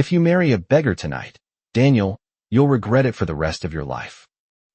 If you marry a beggar tonight, Daniel, you'll regret it for the rest of your life.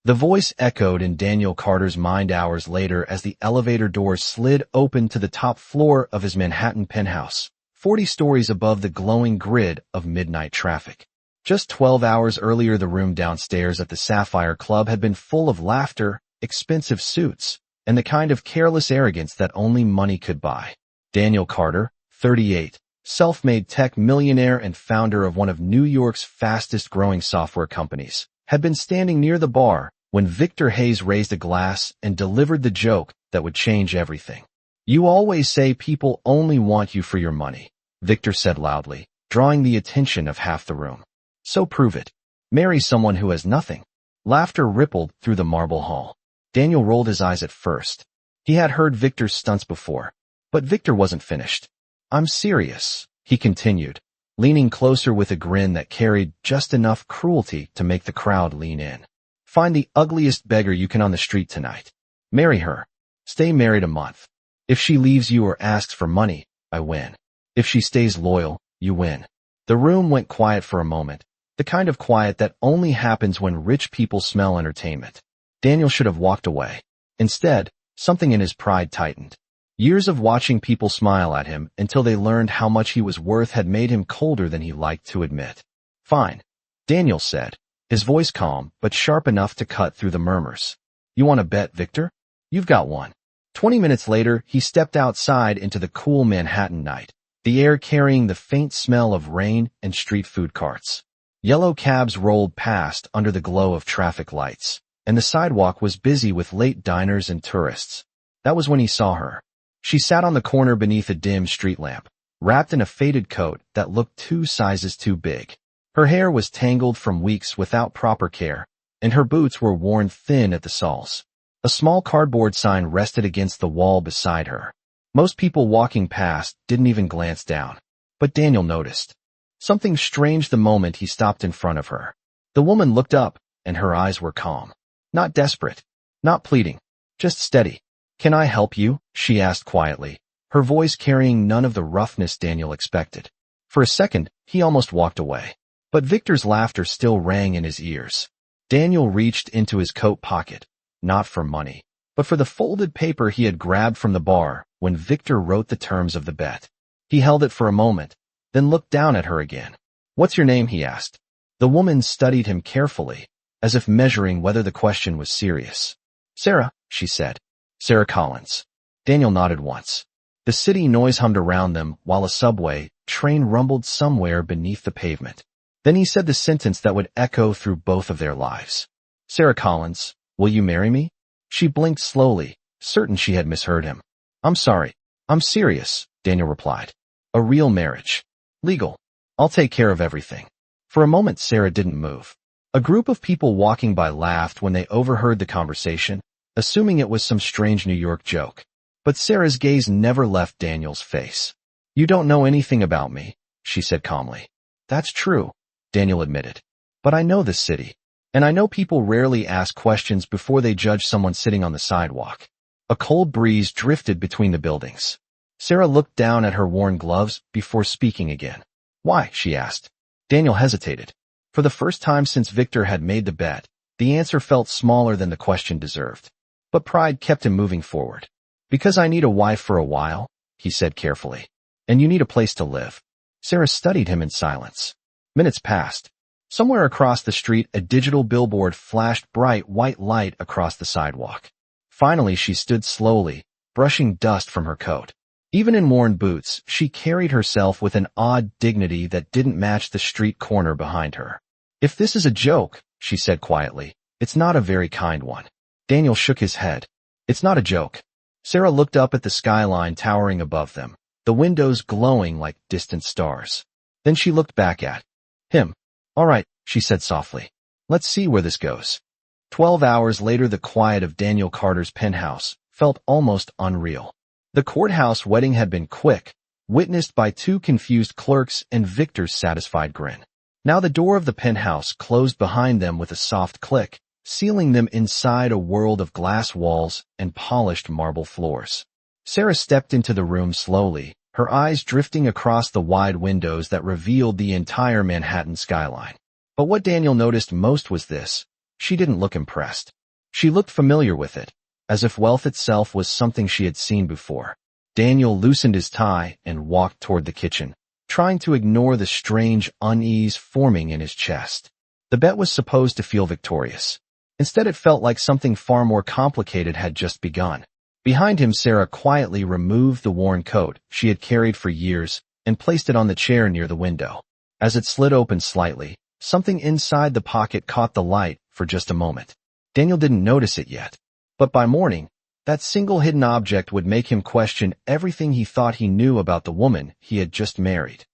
The voice echoed in Daniel Carter's mind hours later as the elevator doors slid open to the top floor of his Manhattan penthouse, 40 stories above the glowing grid of midnight traffic. Just 12 hours earlier, the room downstairs at the Sapphire Club had been full of laughter, expensive suits, and the kind of careless arrogance that only money could buy. Daniel Carter, 38, self-made tech millionaire and founder of one of New York's fastest-growing software companies, had been standing near the bar when Victor Hayes raised a glass and delivered the joke that would change everything. "You always say people only want you for your money," Victor said loudly, drawing the attention of half the room. "So prove it. Marry someone who has nothing." Laughter rippled through the marble hall. Daniel rolled his eyes at first. He had heard Victor's stunts before, but Victor wasn't finished. "I'm serious," he continued, leaning closer with a grin that carried just enough cruelty to make the crowd lean in. "Find the ugliest beggar you can on the street tonight. Marry her. Stay married a month. If she leaves you or asks for money, I win. If she stays loyal, you win." The room went quiet for a moment, the kind of quiet that only happens when rich people smell entertainment. Daniel should have walked away. Instead, something in his pride tightened. Years of watching people smile at him until they learned how much he was worth had made him colder than he liked to admit. "Fine," Daniel said, his voice calm but sharp enough to cut through the murmurs. "You want to bet, Victor? You've got one." 20 minutes later, he stepped outside into the cool Manhattan night, the air carrying the faint smell of rain and street food carts. Yellow cabs rolled past under the glow of traffic lights, and the sidewalk was busy with late diners and tourists. That was when he saw her. She sat on the corner beneath a dim street lamp, wrapped in a faded coat that looked 2 sizes too big. Her hair was tangled from weeks without proper care, and her boots were worn thin at the soles. A small cardboard sign rested against the wall beside her. Most people walking past didn't even glance down, but Daniel noticed. Something strange the moment he stopped in front of her. The woman looked up, and her eyes were calm. Not desperate, not pleading, just steady. "Can I help you?" she asked quietly, her voice carrying none of the roughness Daniel expected. For a second, he almost walked away. But Victor's laughter still rang in his ears. Daniel reached into his coat pocket, not for money, but for the folded paper he had grabbed from the bar when Victor wrote the terms of the bet. He held it for a moment, then looked down at her again. "What's your name?" he asked. The woman studied him carefully, as if measuring whether the question was serious. "Sarah," she said. "Sarah Collins." Daniel nodded once. The city noise hummed around them while a subway train rumbled somewhere beneath the pavement. Then he said the sentence that would echo through both of their lives. "Sarah Collins, will you marry me?" She blinked slowly, certain she had misheard him. "I'm sorry. I'm serious," Daniel replied. "A real marriage. Legal. I'll take care of everything." For a moment, Sarah didn't move. A group of people walking by laughed when they overheard the conversation, assuming it was some strange New York joke. But Sarah's gaze never left Daniel's face. "You don't know anything about me," she said calmly. "That's true," Daniel admitted. "But I know this city, and I know people rarely ask questions before they judge someone sitting on the sidewalk." A cold breeze drifted between the buildings. Sarah looked down at her worn gloves before speaking again. "Why?" she asked. Daniel hesitated. For the first time since Victor had made the bet, the answer felt smaller than the question deserved. But pride kept him moving forward. "Because I need a wife for a while," he said carefully. "And you need a place to live." Sarah studied him in silence. Minutes passed. Somewhere across the street, a digital billboard flashed bright white light across the sidewalk. Finally, she stood slowly, brushing dust from her coat. Even in worn boots, she carried herself with an odd dignity that didn't match the street corner behind her. "If this is a joke," she said quietly, "it's not a very kind one." Daniel shook his head. "It's not a joke." Sarah looked up at the skyline towering above them, the windows glowing like distant stars. Then she looked back at him. "All right," she said softly. "Let's see where this goes." 12 hours later, the quiet of Daniel Carter's penthouse felt almost unreal. The courthouse wedding had been quick, witnessed by 2 confused clerks and Victor's satisfied grin. Now the door of the penthouse closed behind them with a soft click, sealing them inside a world of glass walls and polished marble floors. Sarah stepped into the room slowly, her eyes drifting across the wide windows that revealed the entire Manhattan skyline. But what Daniel noticed most was this. She didn't look impressed. She looked familiar with it, as if wealth itself was something she had seen before. Daniel loosened his tie and walked toward the kitchen, trying to ignore the strange unease forming in his chest. The bet was supposed to feel victorious. Instead, it felt like something far more complicated had just begun. Behind him, Sarah quietly removed the worn coat she had carried for years and placed it on the chair near the window. As it slid open slightly, something inside the pocket caught the light for just a moment. Daniel didn't notice it yet, but by morning, that single hidden object would make him question everything he thought he knew about the woman he had just married.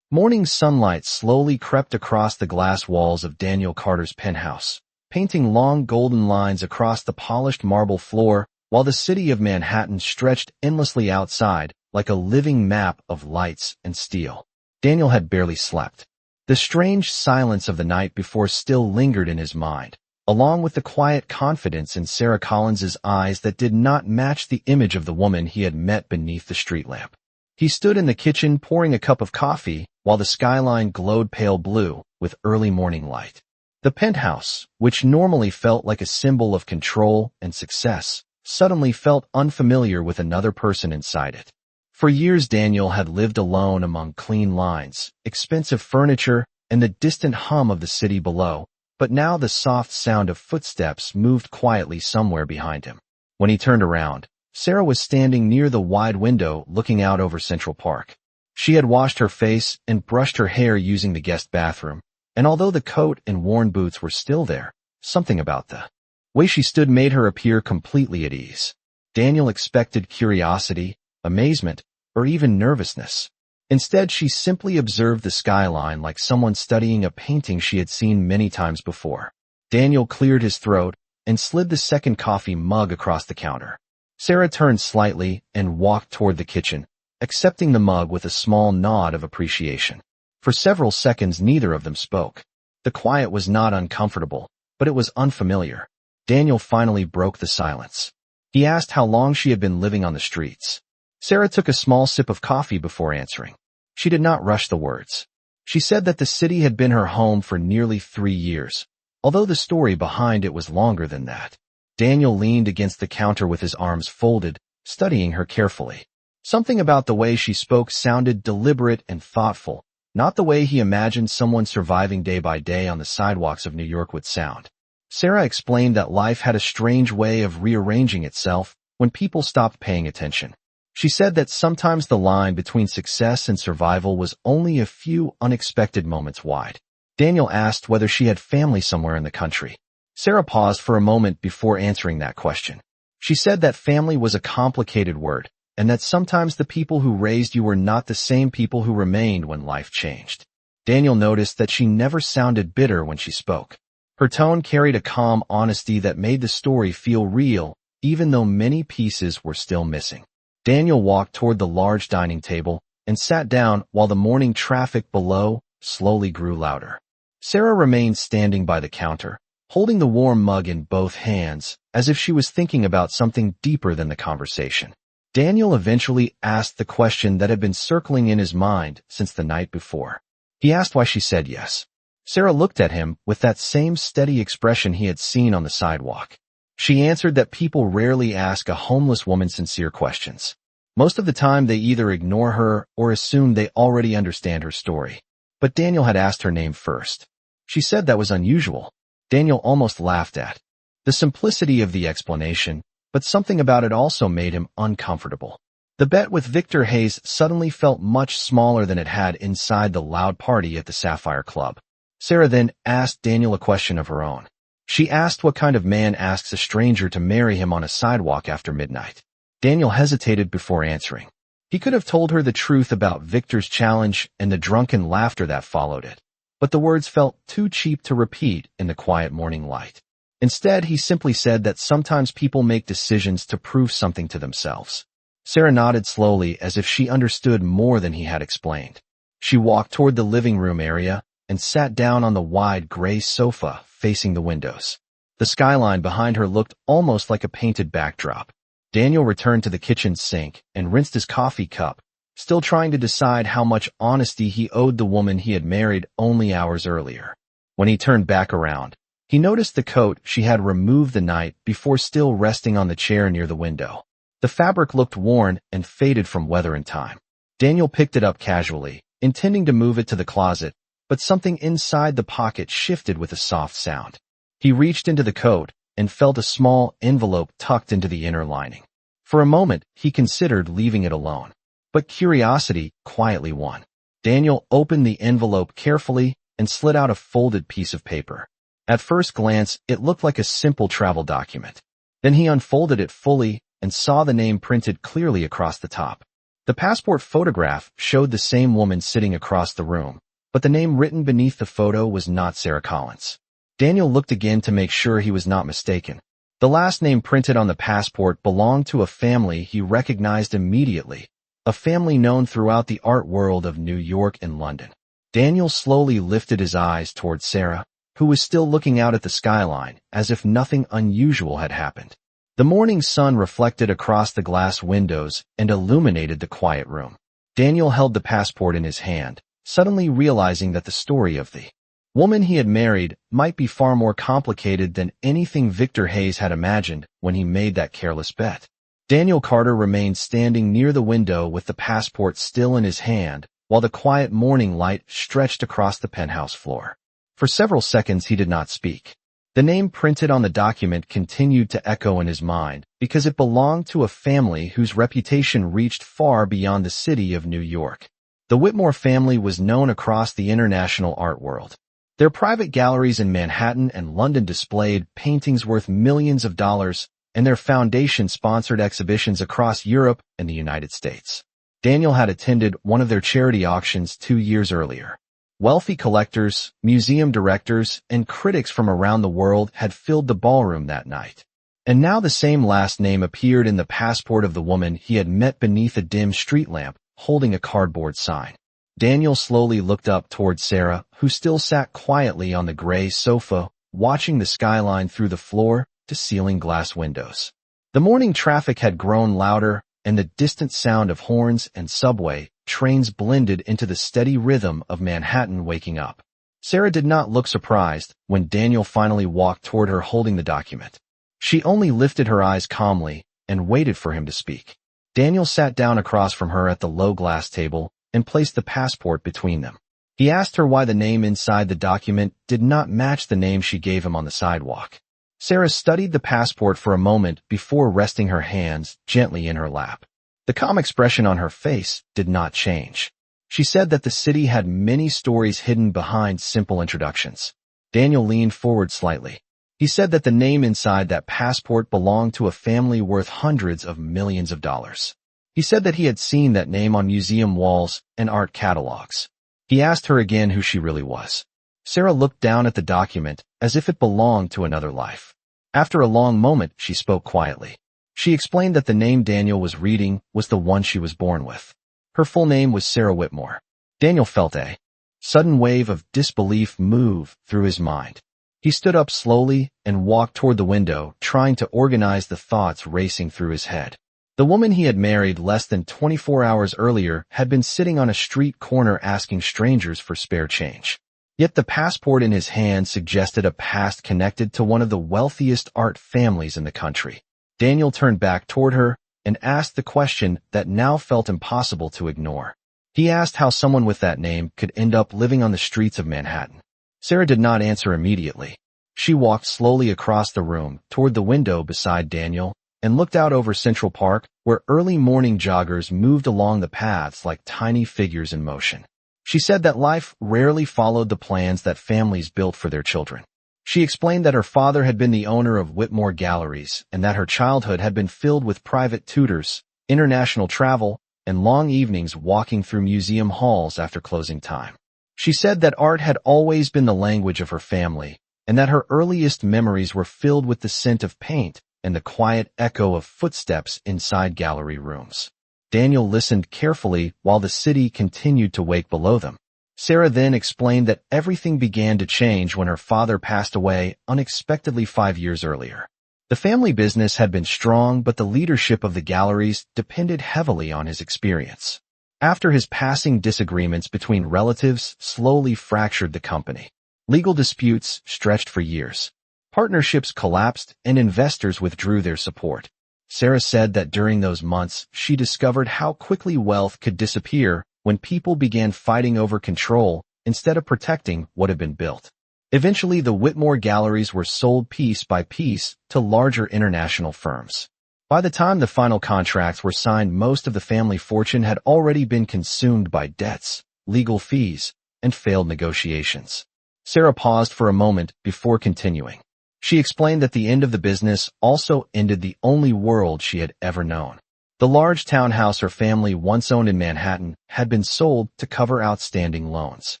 Morning sunlight slowly crept across the glass walls of Daniel Carter's penthouse, painting long golden lines across the polished marble floor, while the city of Manhattan stretched endlessly outside like a living map of lights and steel. Daniel had barely slept. The strange silence of the night before still lingered in his mind, along with the quiet confidence in Sarah Collins's eyes that did not match the image of the woman he had met beneath the street lamp. He stood in the kitchen pouring a cup of coffee while the skyline glowed pale blue with early morning light. The penthouse, which normally felt like a symbol of control and success, suddenly felt unfamiliar with another person inside it. For years, Daniel had lived alone among clean lines, expensive furniture, and the distant hum of the city below, but now the soft sound of footsteps moved quietly somewhere behind him. When he turned around, Sarah was standing near the wide window looking out over Central Park. She had washed her face and brushed her hair using the guest bathroom, and although the coat and worn boots were still there, something about the way she stood made her appear completely at ease. Daniel expected curiosity, amazement, or even nervousness. Instead, she simply observed the skyline like someone studying a painting she had seen many times before. Daniel cleared his throat and slid the second coffee mug across the counter. Sarah turned slightly and walked toward the kitchen, accepting the mug with a small nod of appreciation. For several seconds, neither of them spoke. The quiet was not uncomfortable, but it was unfamiliar. Daniel finally broke the silence. He asked how long she had been living on the streets. Sarah took a small sip of coffee before answering. She did not rush the words. She said that the city had been her home for nearly 3 years, although the story behind it was longer than that. Daniel leaned against the counter with his arms folded, studying her carefully. Something about the way she spoke sounded deliberate and thoughtful, not the way he imagined someone surviving day by day on the sidewalks of New York would sound. Sarah explained that life had a strange way of rearranging itself when people stopped paying attention. She said that sometimes the line between success and survival was only a few unexpected moments wide. Daniel asked whether she had family somewhere in the country. Sarah paused for a moment before answering that question. She said that family was a complicated word, and that sometimes the people who raised you were not the same people who remained when life changed. Daniel noticed that she never sounded bitter when she spoke. Her tone carried a calm honesty that made the story feel real, even though many pieces were still missing. Daniel walked toward the large dining table and sat down while the morning traffic below slowly grew louder. Sarah remained standing by the counter, holding the warm mug in both hands, as if she was thinking about something deeper than the conversation. Daniel eventually asked the question that had been circling in his mind since the night before. He asked why she said yes. Sarah looked at him with that same steady expression he had seen on the sidewalk. She answered that people rarely ask a homeless woman sincere questions. Most of the time they either ignore her or assume they already understand her story. But Daniel had asked her name first. She said that was unusual. Daniel almost laughed at the simplicity of the explanation, but something about it also made him uncomfortable. The bet with Victor Hayes suddenly felt much smaller than it had inside the loud party at the Sapphire Club. Sarah then asked Daniel a question of her own. She asked what kind of man asks a stranger to marry him on a sidewalk after midnight. Daniel hesitated before answering. He could have told her the truth about Victor's challenge and the drunken laughter that followed it, but the words felt too cheap to repeat in the quiet morning light. Instead, he simply said that sometimes people make decisions to prove something to themselves. Sarah nodded slowly as if she understood more than he had explained. She walked toward the living room area and sat down on the wide gray sofa facing the windows. The skyline behind her looked almost like a painted backdrop. Daniel returned to the kitchen sink and rinsed his coffee cup, still trying to decide how much honesty he owed the woman he had married only hours earlier. When he turned back around, he noticed the coat she had removed the night before still resting on the chair near the window. The fabric looked worn and faded from weather and time. Daniel picked it up casually, intending to move it to the closet, but something inside the pocket shifted with a soft sound. He reached into the coat and felt a small envelope tucked into the inner lining. For a moment, he considered leaving it alone, but curiosity quietly won. Daniel opened the envelope carefully and slid out a folded piece of paper. At first glance, it looked like a simple travel document. Then he unfolded it fully and saw the name printed clearly across the top. The passport photograph showed the same woman sitting across the room, but the name written beneath the photo was not Sarah Collins. Daniel looked again to make sure he was not mistaken. The last name printed on the passport belonged to a family he recognized immediately, a family known throughout the art world of New York and London. Daniel slowly lifted his eyes toward Sarah, who was still looking out at the skyline, as if nothing unusual had happened. The morning sun reflected across the glass windows and illuminated the quiet room. Daniel held the passport in his hand, suddenly realizing that the story of the woman he had married might be far more complicated than anything Victor Hayes had imagined when he made that careless bet. Daniel Carter remained standing near the window with the passport still in his hand, while the quiet morning light stretched across the penthouse floor. For several seconds he did not speak. The name printed on the document continued to echo in his mind because it belonged to a family whose reputation reached far beyond the city of New York. The Whitmore family was known across the international art world. Their private galleries in Manhattan and London displayed paintings worth millions of dollars, and their foundation sponsored exhibitions across Europe and the United States. Daniel had attended one of their charity auctions 2 years earlier. Wealthy collectors, museum directors, and critics from around the world had filled the ballroom that night. And now the same last name appeared in the passport of the woman he had met beneath a dim street lamp, holding a cardboard sign. Daniel slowly looked up toward Sarah, who still sat quietly on the gray sofa, watching the skyline through the floor-to-ceiling glass windows. The morning traffic had grown louder, and the distant sound of horns and subway trains blended into the steady rhythm of Manhattan waking up. Sarah did not look surprised when Daniel finally walked toward her holding the document. She only lifted her eyes calmly and waited for him to speak. Daniel sat down across from her at the low glass table and placed the passport between them. He asked her why the name inside the document did not match the name she gave him on the sidewalk. Sarah studied the passport for a moment before resting her hands gently in her lap. The calm expression on her face did not change. She said that the city had many stories hidden behind simple introductions. Daniel leaned forward slightly. He said that the name inside that passport belonged to a family worth hundreds of millions of dollars. He said that he had seen that name on museum walls and art catalogs. He asked her again who she really was. Sarah looked down at the document as if it belonged to another life. After a long moment, she spoke quietly. She explained that the name Daniel was reading was the one she was born with. Her full name was Sarah Whitmore. Daniel felt a sudden wave of disbelief move through his mind. He stood up slowly and walked toward the window, trying to organize the thoughts racing through his head. The woman he had married less than 24 hours earlier had been sitting on a street corner asking strangers for spare change. Yet the passport in his hand suggested a past connected to one of the wealthiest art families in the country. Daniel turned back toward her and asked the question that now felt impossible to ignore. He asked how someone with that name could end up living on the streets of Manhattan. Sarah did not answer immediately. She walked slowly across the room toward the window beside Daniel and looked out over Central Park, where early morning joggers moved along the paths like tiny figures in motion. She said that life rarely followed the plans that families built for their children. She explained that her father had been the owner of Whitmore Galleries and that her childhood had been filled with private tutors, international travel, and long evenings walking through museum halls after closing time. She said that art had always been the language of her family and that her earliest memories were filled with the scent of paint and the quiet echo of footsteps inside gallery rooms. Daniel listened carefully while the city continued to wake below them. Sarah then explained that everything began to change when her father passed away unexpectedly 5 years earlier. The family business had been strong, but the leadership of the galleries depended heavily on his experience. After his passing, disagreements between relatives slowly fractured the company. Legal disputes stretched for years. Partnerships collapsed and investors withdrew their support. Sarah said that during those months, she discovered how quickly wealth could disappear when people began fighting over control instead of protecting what had been built. Eventually, the Whitmore galleries were sold piece by piece to larger international firms. By the time the final contracts were signed, most of the family fortune had already been consumed by debts, legal fees, and failed negotiations. Sarah paused for a moment before continuing. She explained that the end of the business also ended the only world she had ever known. The large townhouse her family once owned in Manhattan had been sold to cover outstanding loans.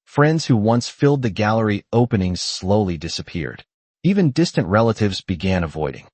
Friends who once filled the gallery openings slowly disappeared. Even distant relatives began avoiding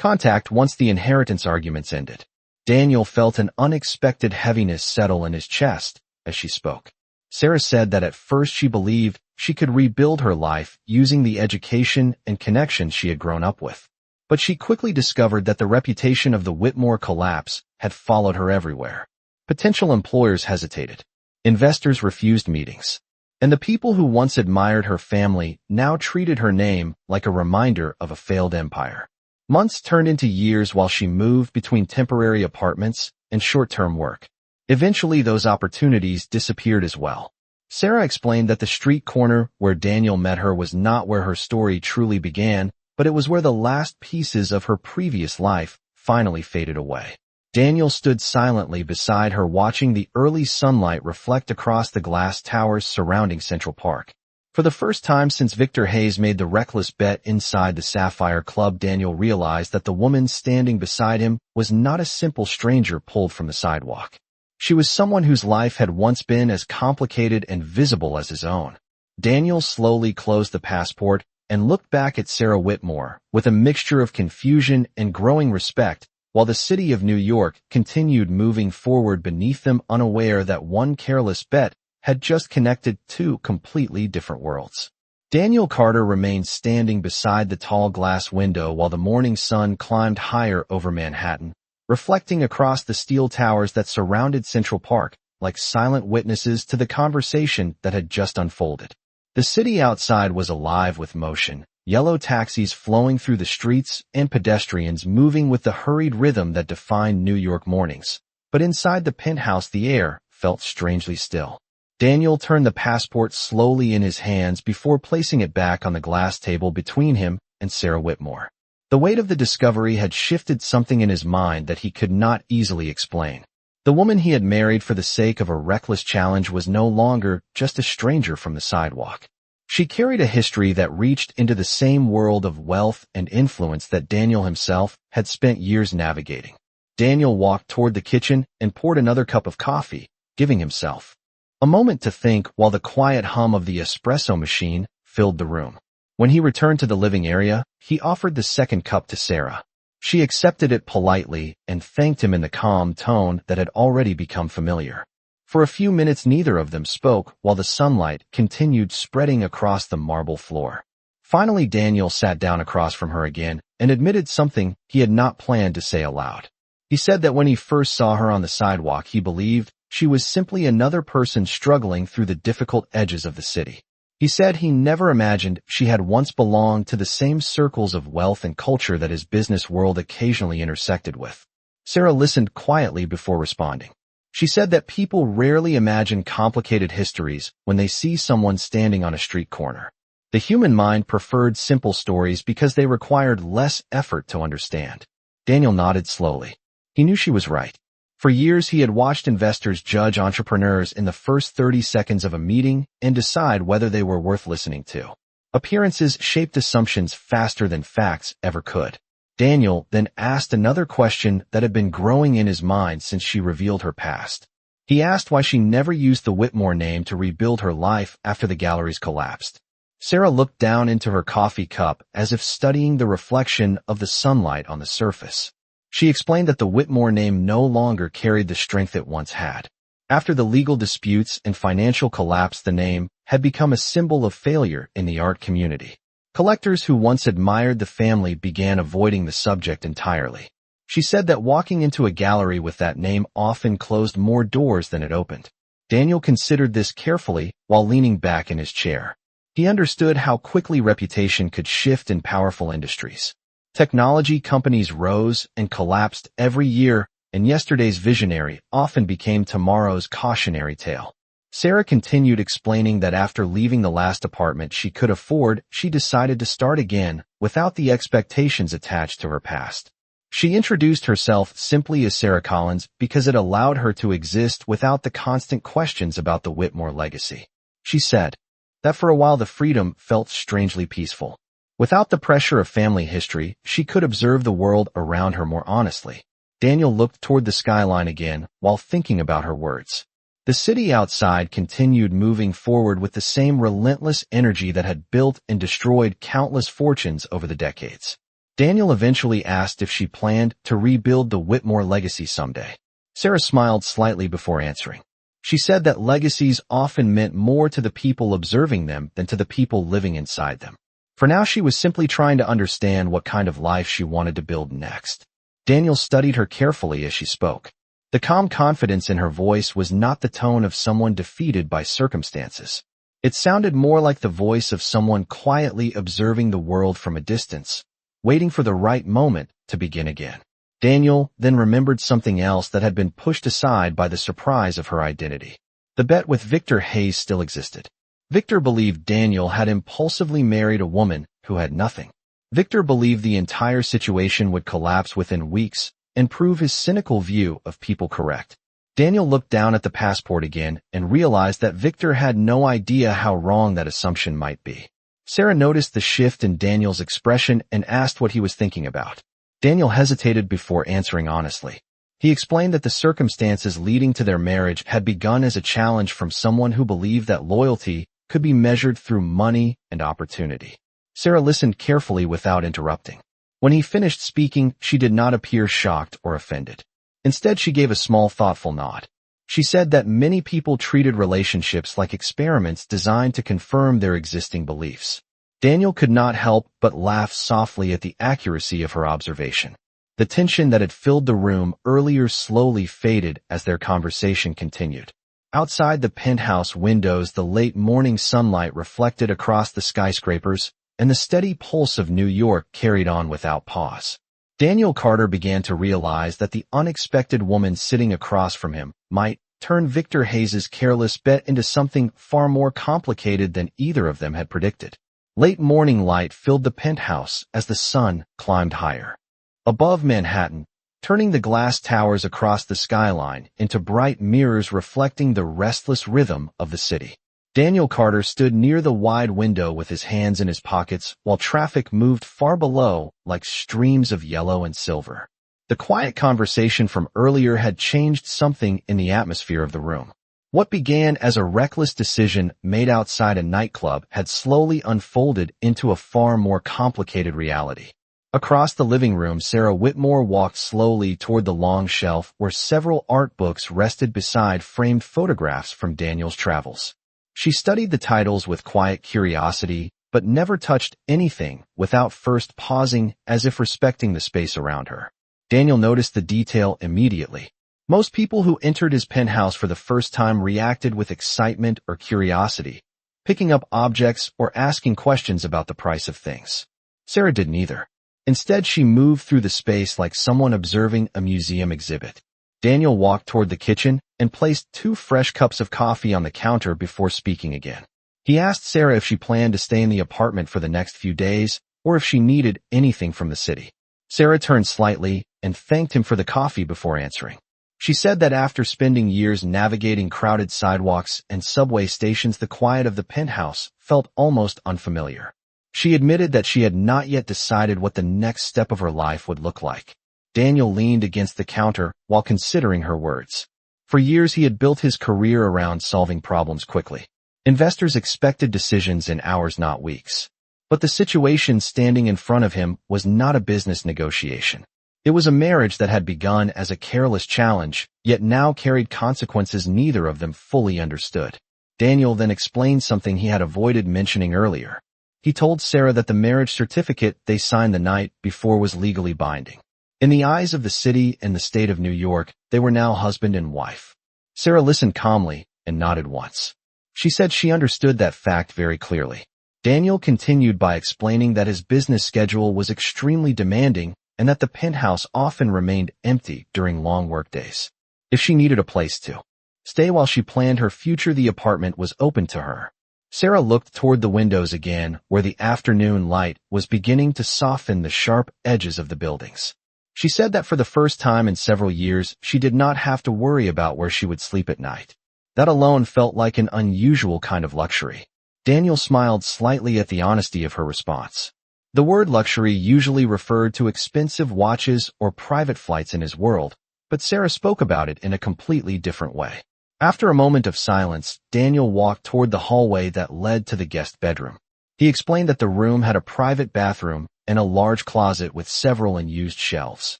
contact once the inheritance arguments ended. Daniel felt an unexpected heaviness settle in his chest as she spoke. Sarah said that at first she believed she could rebuild her life using the education and connections she had grown up with. But she quickly discovered that the reputation of the Whitmore collapse had followed her everywhere. Potential employers hesitated. Investors refused meetings. And the people who once admired her family now treated her name like a reminder of a failed empire. Months turned into years while she moved between temporary apartments and short-term work. Eventually, those opportunities disappeared as well. Sarah explained that the street corner where Daniel met her was not where her story truly began, but it was where the last pieces of her previous life finally faded away. Daniel stood silently beside her, watching the early sunlight reflect across the glass towers surrounding Central Park. For the first time since Victor Hayes made the reckless bet inside the Sapphire Club, Daniel realized that the woman standing beside him was not a simple stranger pulled from the sidewalk. She was someone whose life had once been as complicated and visible as his own. Daniel slowly closed the passport and looked back at Sarah Whitmore with a mixture of confusion and growing respect, while the city of New York continued moving forward beneath them, unaware that one careless bet had just connected two completely different worlds. Daniel Carter remained standing beside the tall glass window while the morning sun climbed higher over Manhattan, reflecting across the steel towers that surrounded Central Park like silent witnesses to the conversation that had just unfolded. The city outside was alive with motion, yellow taxis flowing through the streets and pedestrians moving with the hurried rhythm that defined New York mornings. But inside the penthouse, the air felt strangely still. Daniel turned the passport slowly in his hands before placing it back on the glass table between him and Sarah Whitmore. The weight of the discovery had shifted something in his mind that he could not easily explain. The woman he had married for the sake of a reckless challenge was no longer just a stranger from the sidewalk. She carried a history that reached into the same world of wealth and influence that Daniel himself had spent years navigating. Daniel walked toward the kitchen and poured another cup of coffee, giving himself a moment to think while the quiet hum of the espresso machine filled the room. When he returned to the living area, he offered the second cup to Sarah. She accepted it politely and thanked him in the calm tone that had already become familiar. For a few minutes, neither of them spoke while the sunlight continued spreading across the marble floor. Finally, Daniel sat down across from her again and admitted something he had not planned to say aloud. He said that when he first saw her on the sidewalk, he believed she was simply another person struggling through the difficult edges of the city. He said he never imagined she had once belonged to the same circles of wealth and culture that his business world occasionally intersected with. Sarah listened quietly before responding. She said that people rarely imagine complicated histories when they see someone standing on a street corner. The human mind preferred simple stories because they required less effort to understand. Daniel nodded slowly. He knew she was right. For years, he had watched investors judge entrepreneurs in the first 30 seconds of a meeting and decide whether they were worth listening to. Appearances shaped assumptions faster than facts ever could. Daniel then asked another question that had been growing in his mind since she revealed her past. He asked why she never used the Whitmore name to rebuild her life after the galleries collapsed. Sarah looked down into her coffee cup as if studying the reflection of the sunlight on the surface. She explained that the Whitmore name no longer carried the strength it once had. After the legal disputes and financial collapse, the name had become a symbol of failure in the art community. Collectors who once admired the family began avoiding the subject entirely. She said that walking into a gallery with that name often closed more doors than it opened. Daniel considered this carefully while leaning back in his chair. He understood how quickly reputation could shift in powerful industries. Technology companies rose and collapsed every year, and yesterday's visionary often became tomorrow's cautionary tale. Sarah continued explaining that after leaving the last apartment she could afford, she decided to start again without the expectations attached to her past. She introduced herself simply as Sarah Collins because it allowed her to exist without the constant questions about the Whitmore legacy. She said that for a while the freedom felt strangely peaceful. Without the pressure of family history, she could observe the world around her more honestly. Daniel looked toward the skyline again while thinking about her words. The city outside continued moving forward with the same relentless energy that had built and destroyed countless fortunes over the decades. Daniel eventually asked if she planned to rebuild the Whitmore legacy someday. Sarah smiled slightly before answering. She said that legacies often meant more to the people observing them than to the people living inside them. For now she was simply trying to understand what kind of life she wanted to build next. Daniel studied her carefully as she spoke. The calm confidence in her voice was not the tone of someone defeated by circumstances. It sounded more like the voice of someone quietly observing the world from a distance, waiting for the right moment to begin again. Daniel then remembered something else that had been pushed aside by the surprise of her identity. The bet with Victor Hayes still existed. Victor believed Daniel had impulsively married a woman who had nothing. Victor believed the entire situation would collapse within weeks and prove his cynical view of people correct. Daniel looked down at the passport again and realized that Victor had no idea how wrong that assumption might be. Sarah noticed the shift in Daniel's expression and asked what he was thinking about. Daniel hesitated before answering honestly. He explained that the circumstances leading to their marriage had begun as a challenge from someone who believed that loyalty could be measured through money and opportunity. Sarah listened carefully without interrupting. When he finished speaking, she did not appear shocked or offended. Instead, she gave a small, thoughtful nod. She said that many people treated relationships like experiments designed to confirm their existing beliefs. Daniel could not help but laugh softly at the accuracy of her observation. The tension that had filled the room earlier slowly faded as their conversation continued. Outside the penthouse windows, the late morning sunlight reflected across the skyscrapers, and the steady pulse of New York carried on without pause. Daniel Carter began to realize that the unexpected woman sitting across from him might turn Victor Hayes' careless bet into something far more complicated than either of them had predicted. Late morning light filled the penthouse as the sun climbed higher. Above Manhattan, turning the glass towers across the skyline into bright mirrors reflecting the restless rhythm of the city. Daniel Carter stood near the wide window with his hands in his pockets while traffic moved far below like streams of yellow and silver. The quiet conversation from earlier had changed something in the atmosphere of the room. What began as a reckless decision made outside a nightclub had slowly unfolded into a far more complicated reality. Across the living room, Sarah Whitmore walked slowly toward the long shelf where several art books rested beside framed photographs from Daniel's travels. She studied the titles with quiet curiosity, but never touched anything without first pausing as if respecting the space around her. Daniel noticed the detail immediately. Most people who entered his penthouse for the first time reacted with excitement or curiosity, picking up objects or asking questions about the price of things. Sarah did neither. Instead, she moved through the space like someone observing a museum exhibit. Daniel walked toward the kitchen and placed 2 fresh cups of coffee on the counter before speaking again. He asked Sarah if she planned to stay in the apartment for the next few days or if she needed anything from the city. Sarah turned slightly and thanked him for the coffee before answering. She said that after spending years navigating crowded sidewalks and subway stations, the quiet of the penthouse felt almost unfamiliar. She admitted that she had not yet decided what the next step of her life would look like. Daniel leaned against the counter while considering her words. For years he had built his career around solving problems quickly. Investors expected decisions in hours, not weeks. But the situation standing in front of him was not a business negotiation. It was a marriage that had begun as a careless challenge, yet now carried consequences neither of them fully understood. Daniel then explained something he had avoided mentioning earlier. He told Sarah that the marriage certificate they signed the night before was legally binding. In the eyes of the city and the state of New York, they were now husband and wife. Sarah listened calmly and nodded once. She said she understood that fact very clearly. Daniel continued by explaining that his business schedule was extremely demanding and that the penthouse often remained empty during long workdays. If she needed a place to stay while she planned her future, the apartment was open to her. Sarah looked toward the windows again, where the afternoon light was beginning to soften the sharp edges of the buildings. She said that for the first time in several years, she did not have to worry about where she would sleep at night. That alone felt like an unusual kind of luxury. Daniel smiled slightly at the honesty of her response. The word luxury usually referred to expensive watches or private flights in his world, but Sarah spoke about it in a completely different way. After a moment of silence, Daniel walked toward the hallway that led to the guest bedroom. He explained that the room had a private bathroom and a large closet with several unused shelves.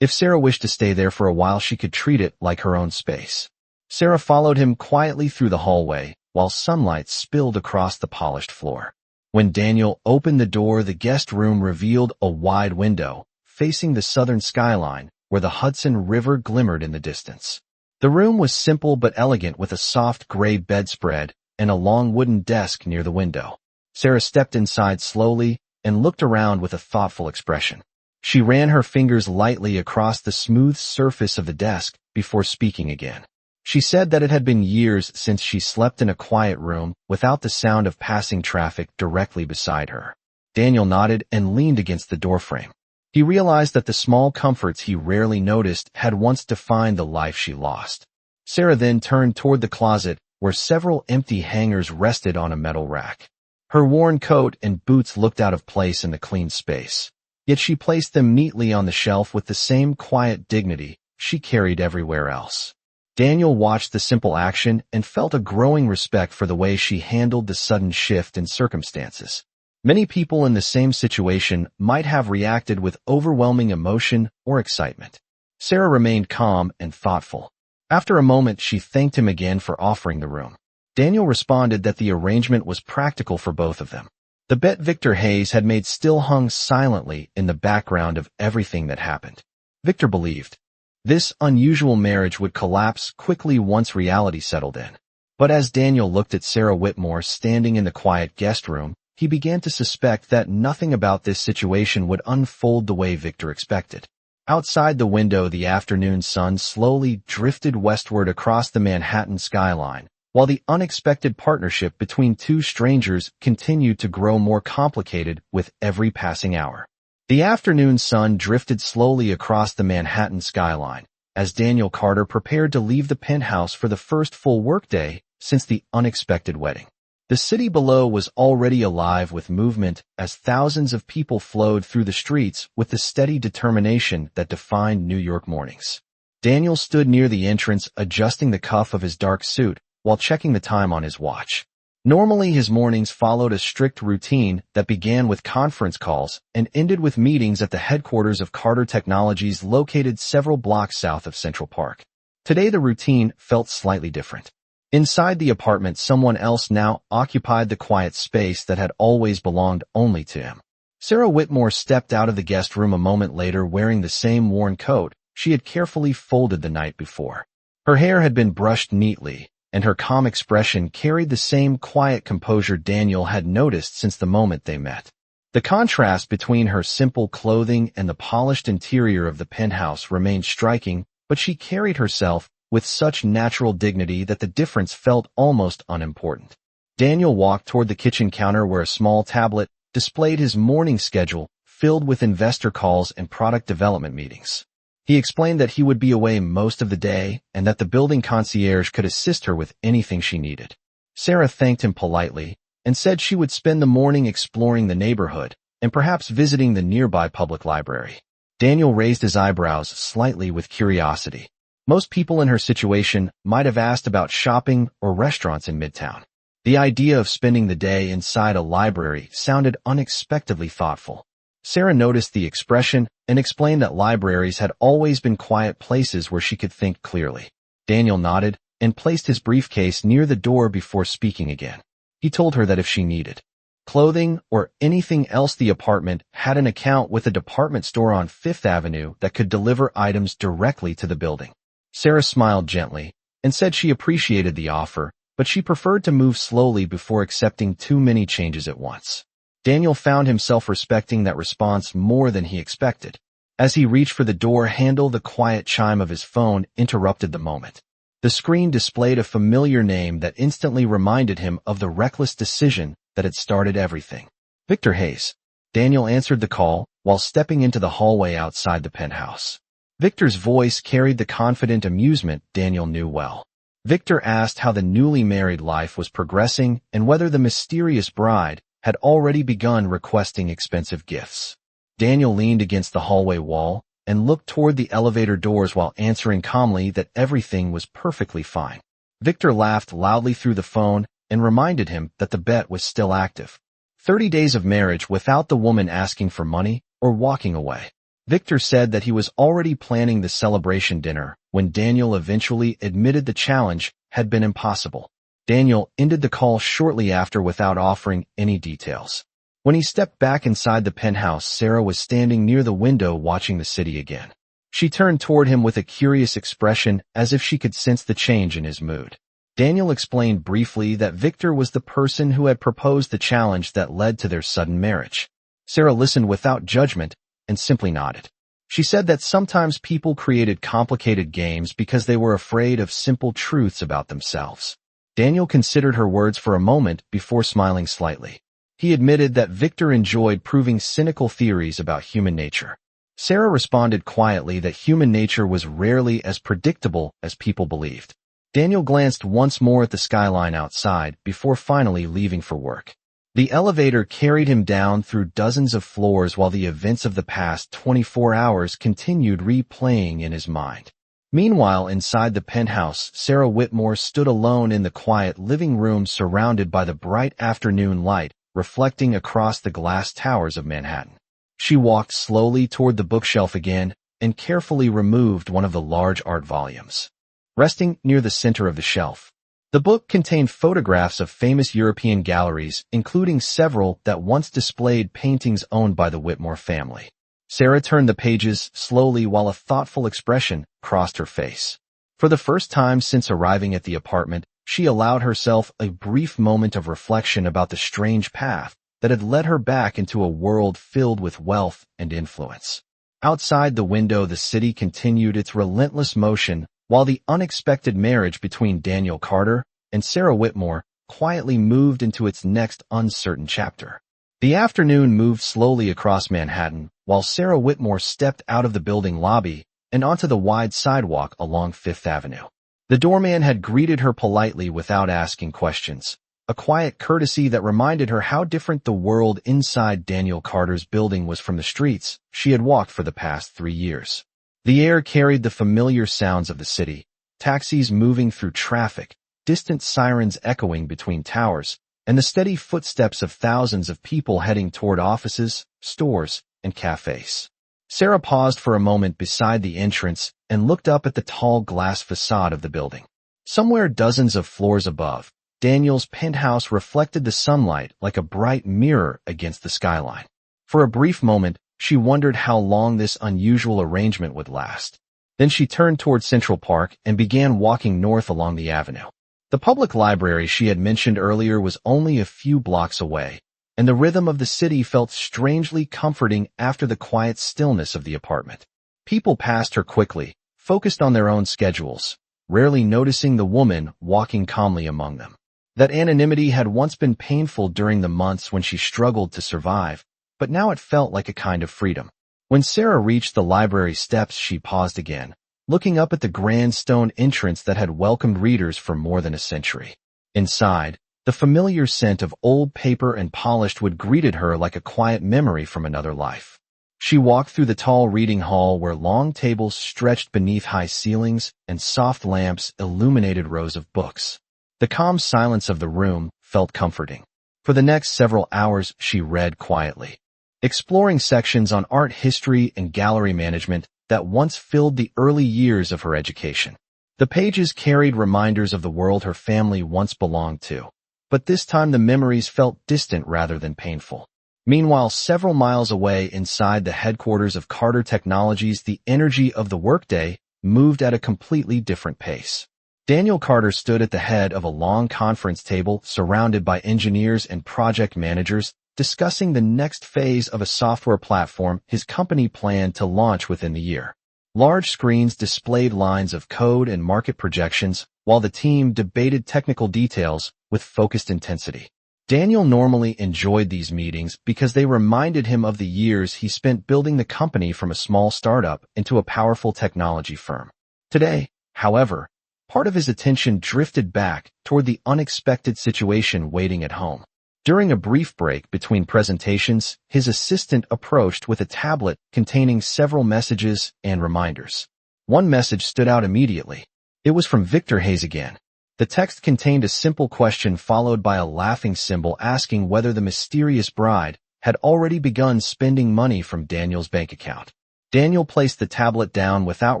If Sarah wished to stay there for a while, she could treat it like her own space. Sarah followed him quietly through the hallway, while sunlight spilled across the polished floor. When Daniel opened the door, the guest room revealed a wide window, facing the southern skyline, where the Hudson River glimmered in the distance. The room was simple but elegant, with a soft gray bedspread and a long wooden desk near the window. Sarah stepped inside slowly and looked around with a thoughtful expression. She ran her fingers lightly across the smooth surface of the desk before speaking again. She said that it had been years since she slept in a quiet room without the sound of passing traffic directly beside her. Daniel nodded and leaned against the doorframe. He realized that the small comforts he rarely noticed had once defined the life she lost. Sarah then turned toward the closet, where several empty hangers rested on a metal rack. Her worn coat and boots looked out of place in the clean space. Yet she placed them neatly on the shelf with the same quiet dignity she carried everywhere else. Daniel watched the simple action and felt a growing respect for the way she handled the sudden shift in circumstances. Many people in the same situation might have reacted with overwhelming emotion or excitement. Sarah remained calm and thoughtful. After a moment, she thanked him again for offering the room. Daniel responded that the arrangement was practical for both of them. The bet Victor Hayes had made still hung silently in the background of everything that happened. Victor believed this unusual marriage would collapse quickly once reality settled in. But as Daniel looked at Sarah Whitmore standing in the quiet guest room, he began to suspect that nothing about this situation would unfold the way Victor expected. Outside the window, the afternoon sun slowly drifted westward across the Manhattan skyline, while the unexpected partnership between two strangers continued to grow more complicated with every passing hour. The afternoon sun drifted slowly across the Manhattan skyline, as Daniel Carter prepared to leave the penthouse for the first full workday since the unexpected wedding. The city below was already alive with movement as thousands of people flowed through the streets with the steady determination that defined New York mornings. Daniel stood near the entrance, adjusting the cuff of his dark suit while checking the time on his watch. Normally, his mornings followed a strict routine that began with conference calls and ended with meetings at the headquarters of Carter Technologies located several blocks south of Central Park. Today, the routine felt slightly different. Inside the apartment, someone else now occupied the quiet space that had always belonged only to him. Sarah Whitmore stepped out of the guest room a moment later wearing the same worn coat she had carefully folded the night before. Her hair had been brushed neatly, and her calm expression carried the same quiet composure Daniel had noticed since the moment they met. The contrast between her simple clothing and the polished interior of the penthouse remained striking, but she carried herself with such natural dignity that the difference felt almost unimportant. Daniel walked toward the kitchen counter where a small tablet displayed his morning schedule filled with investor calls and product development meetings. He explained that he would be away most of the day and that the building concierge could assist her with anything she needed. Sarah thanked him politely and said she would spend the morning exploring the neighborhood and perhaps visiting the nearby public library. Daniel raised his eyebrows slightly with curiosity. Most people in her situation might have asked about shopping or restaurants in Midtown. The idea of spending the day inside a library sounded unexpectedly thoughtful. Sarah noticed the expression and explained that libraries had always been quiet places where she could think clearly. Daniel nodded and placed his briefcase near the door before speaking again. He told her that if she needed clothing, or anything else. The apartment had an account with a department store on Fifth Avenue that could deliver items directly to the building. Sarah smiled gently and said she appreciated the offer, but she preferred to move slowly before accepting too many changes at once. Daniel found himself respecting that response more than he expected. As he reached for the door handle, the quiet chime of his phone interrupted the moment. The screen displayed a familiar name that instantly reminded him of the reckless decision that had started everything. Victor Hayes. Daniel answered the call while stepping into the hallway outside the penthouse. Victor's voice carried the confident amusement Daniel knew well. Victor asked how the newly married life was progressing and whether the mysterious bride had already begun requesting expensive gifts. Daniel leaned against the hallway wall and looked toward the elevator doors while answering calmly that everything was perfectly fine. Victor laughed loudly through the phone and reminded him that the bet was still active. 30 days of marriage without the woman asking for money or walking away. Victor said that he was already planning the celebration dinner when Daniel eventually admitted the challenge had been impossible. Daniel ended the call shortly after without offering any details. When he stepped back inside the penthouse, Sarah was standing near the window watching the city again. She turned toward him with a curious expression as if she could sense the change in his mood. Daniel explained briefly that Victor was the person who had proposed the challenge that led to their sudden marriage. Sarah listened without judgment and simply nodded. She said that sometimes people created complicated games because they were afraid of simple truths about themselves. Daniel considered her words for a moment before smiling slightly. He admitted that Victor enjoyed proving cynical theories about human nature. Sarah responded quietly that human nature was rarely as predictable as people believed. Daniel glanced once more at the skyline outside before finally leaving for work. The elevator carried him down through dozens of floors while the events of the past 24 hours continued replaying in his mind. Meanwhile, inside the penthouse, Sarah Whitmore stood alone in the quiet living room surrounded by the bright afternoon light reflecting across the glass towers of Manhattan. She walked slowly toward the bookshelf again and carefully removed one of the large art volumes. Resting near the center of the shelf, the book contained photographs of famous European galleries, including several that once displayed paintings owned by the Whitmore family. Sarah turned the pages slowly while a thoughtful expression crossed her face. For the first time since arriving at the apartment, she allowed herself a brief moment of reflection about the strange path that had led her back into a world filled with wealth and influence. Outside the window, the city continued its relentless motion, while the unexpected marriage between Daniel Carter and Sarah Whitmore quietly moved into its next uncertain chapter. The afternoon moved slowly across Manhattan, while Sarah Whitmore stepped out of the building lobby and onto the wide sidewalk along Fifth Avenue. The doorman had greeted her politely without asking questions, a quiet courtesy that reminded her how different the world inside Daniel Carter's building was from the streets she had walked for the past 3 years. The air carried the familiar sounds of the city, taxis moving through traffic, distant sirens echoing between towers, and the steady footsteps of thousands of people heading toward offices, stores, and cafes. Sarah paused for a moment beside the entrance and looked up at the tall glass facade of the building. Somewhere dozens of floors above, Daniel's penthouse reflected the sunlight like a bright mirror against the skyline. For a brief moment, she wondered how long this unusual arrangement would last. Then she turned toward Central Park and began walking north along the avenue. The public library she had mentioned earlier was only a few blocks away, and the rhythm of the city felt strangely comforting after the quiet stillness of the apartment. People passed her quickly, focused on their own schedules, rarely noticing the woman walking calmly among them. That anonymity had once been painful during the months when she struggled to survive, but now it felt like a kind of freedom. When Sarah reached the library steps, she paused again, looking up at the grand stone entrance that had welcomed readers for more than a century. Inside, the familiar scent of old paper and polished wood greeted her like a quiet memory from another life. She walked through the tall reading hall where long tables stretched beneath high ceilings and soft lamps illuminated rows of books. The calm silence of the room felt comforting. For the next several hours, she read quietly, exploring sections on art history and gallery management that once filled the early years of her education. The pages carried reminders of the world her family once belonged to, but this time the memories felt distant rather than painful. Meanwhile, several miles away inside the headquarters of Carter Technologies, the energy of the workday moved at a completely different pace. Daniel Carter stood at the head of a long conference table surrounded by engineers and project managers discussing the next phase of a software platform his company planned to launch within the year. Large screens displayed lines of code and market projections, while the team debated technical details with focused intensity. Daniel normally enjoyed these meetings because they reminded him of the years he spent building the company from a small startup into a powerful technology firm. Today, however, part of his attention drifted back toward the unexpected situation waiting at home. During a brief break between presentations, his assistant approached with a tablet containing several messages and reminders. One message stood out immediately. It was from Victor Hayes again. The text contained a simple question followed by a laughing symbol asking whether the mysterious bride had already begun spending money from Daniel's bank account. Daniel placed the tablet down without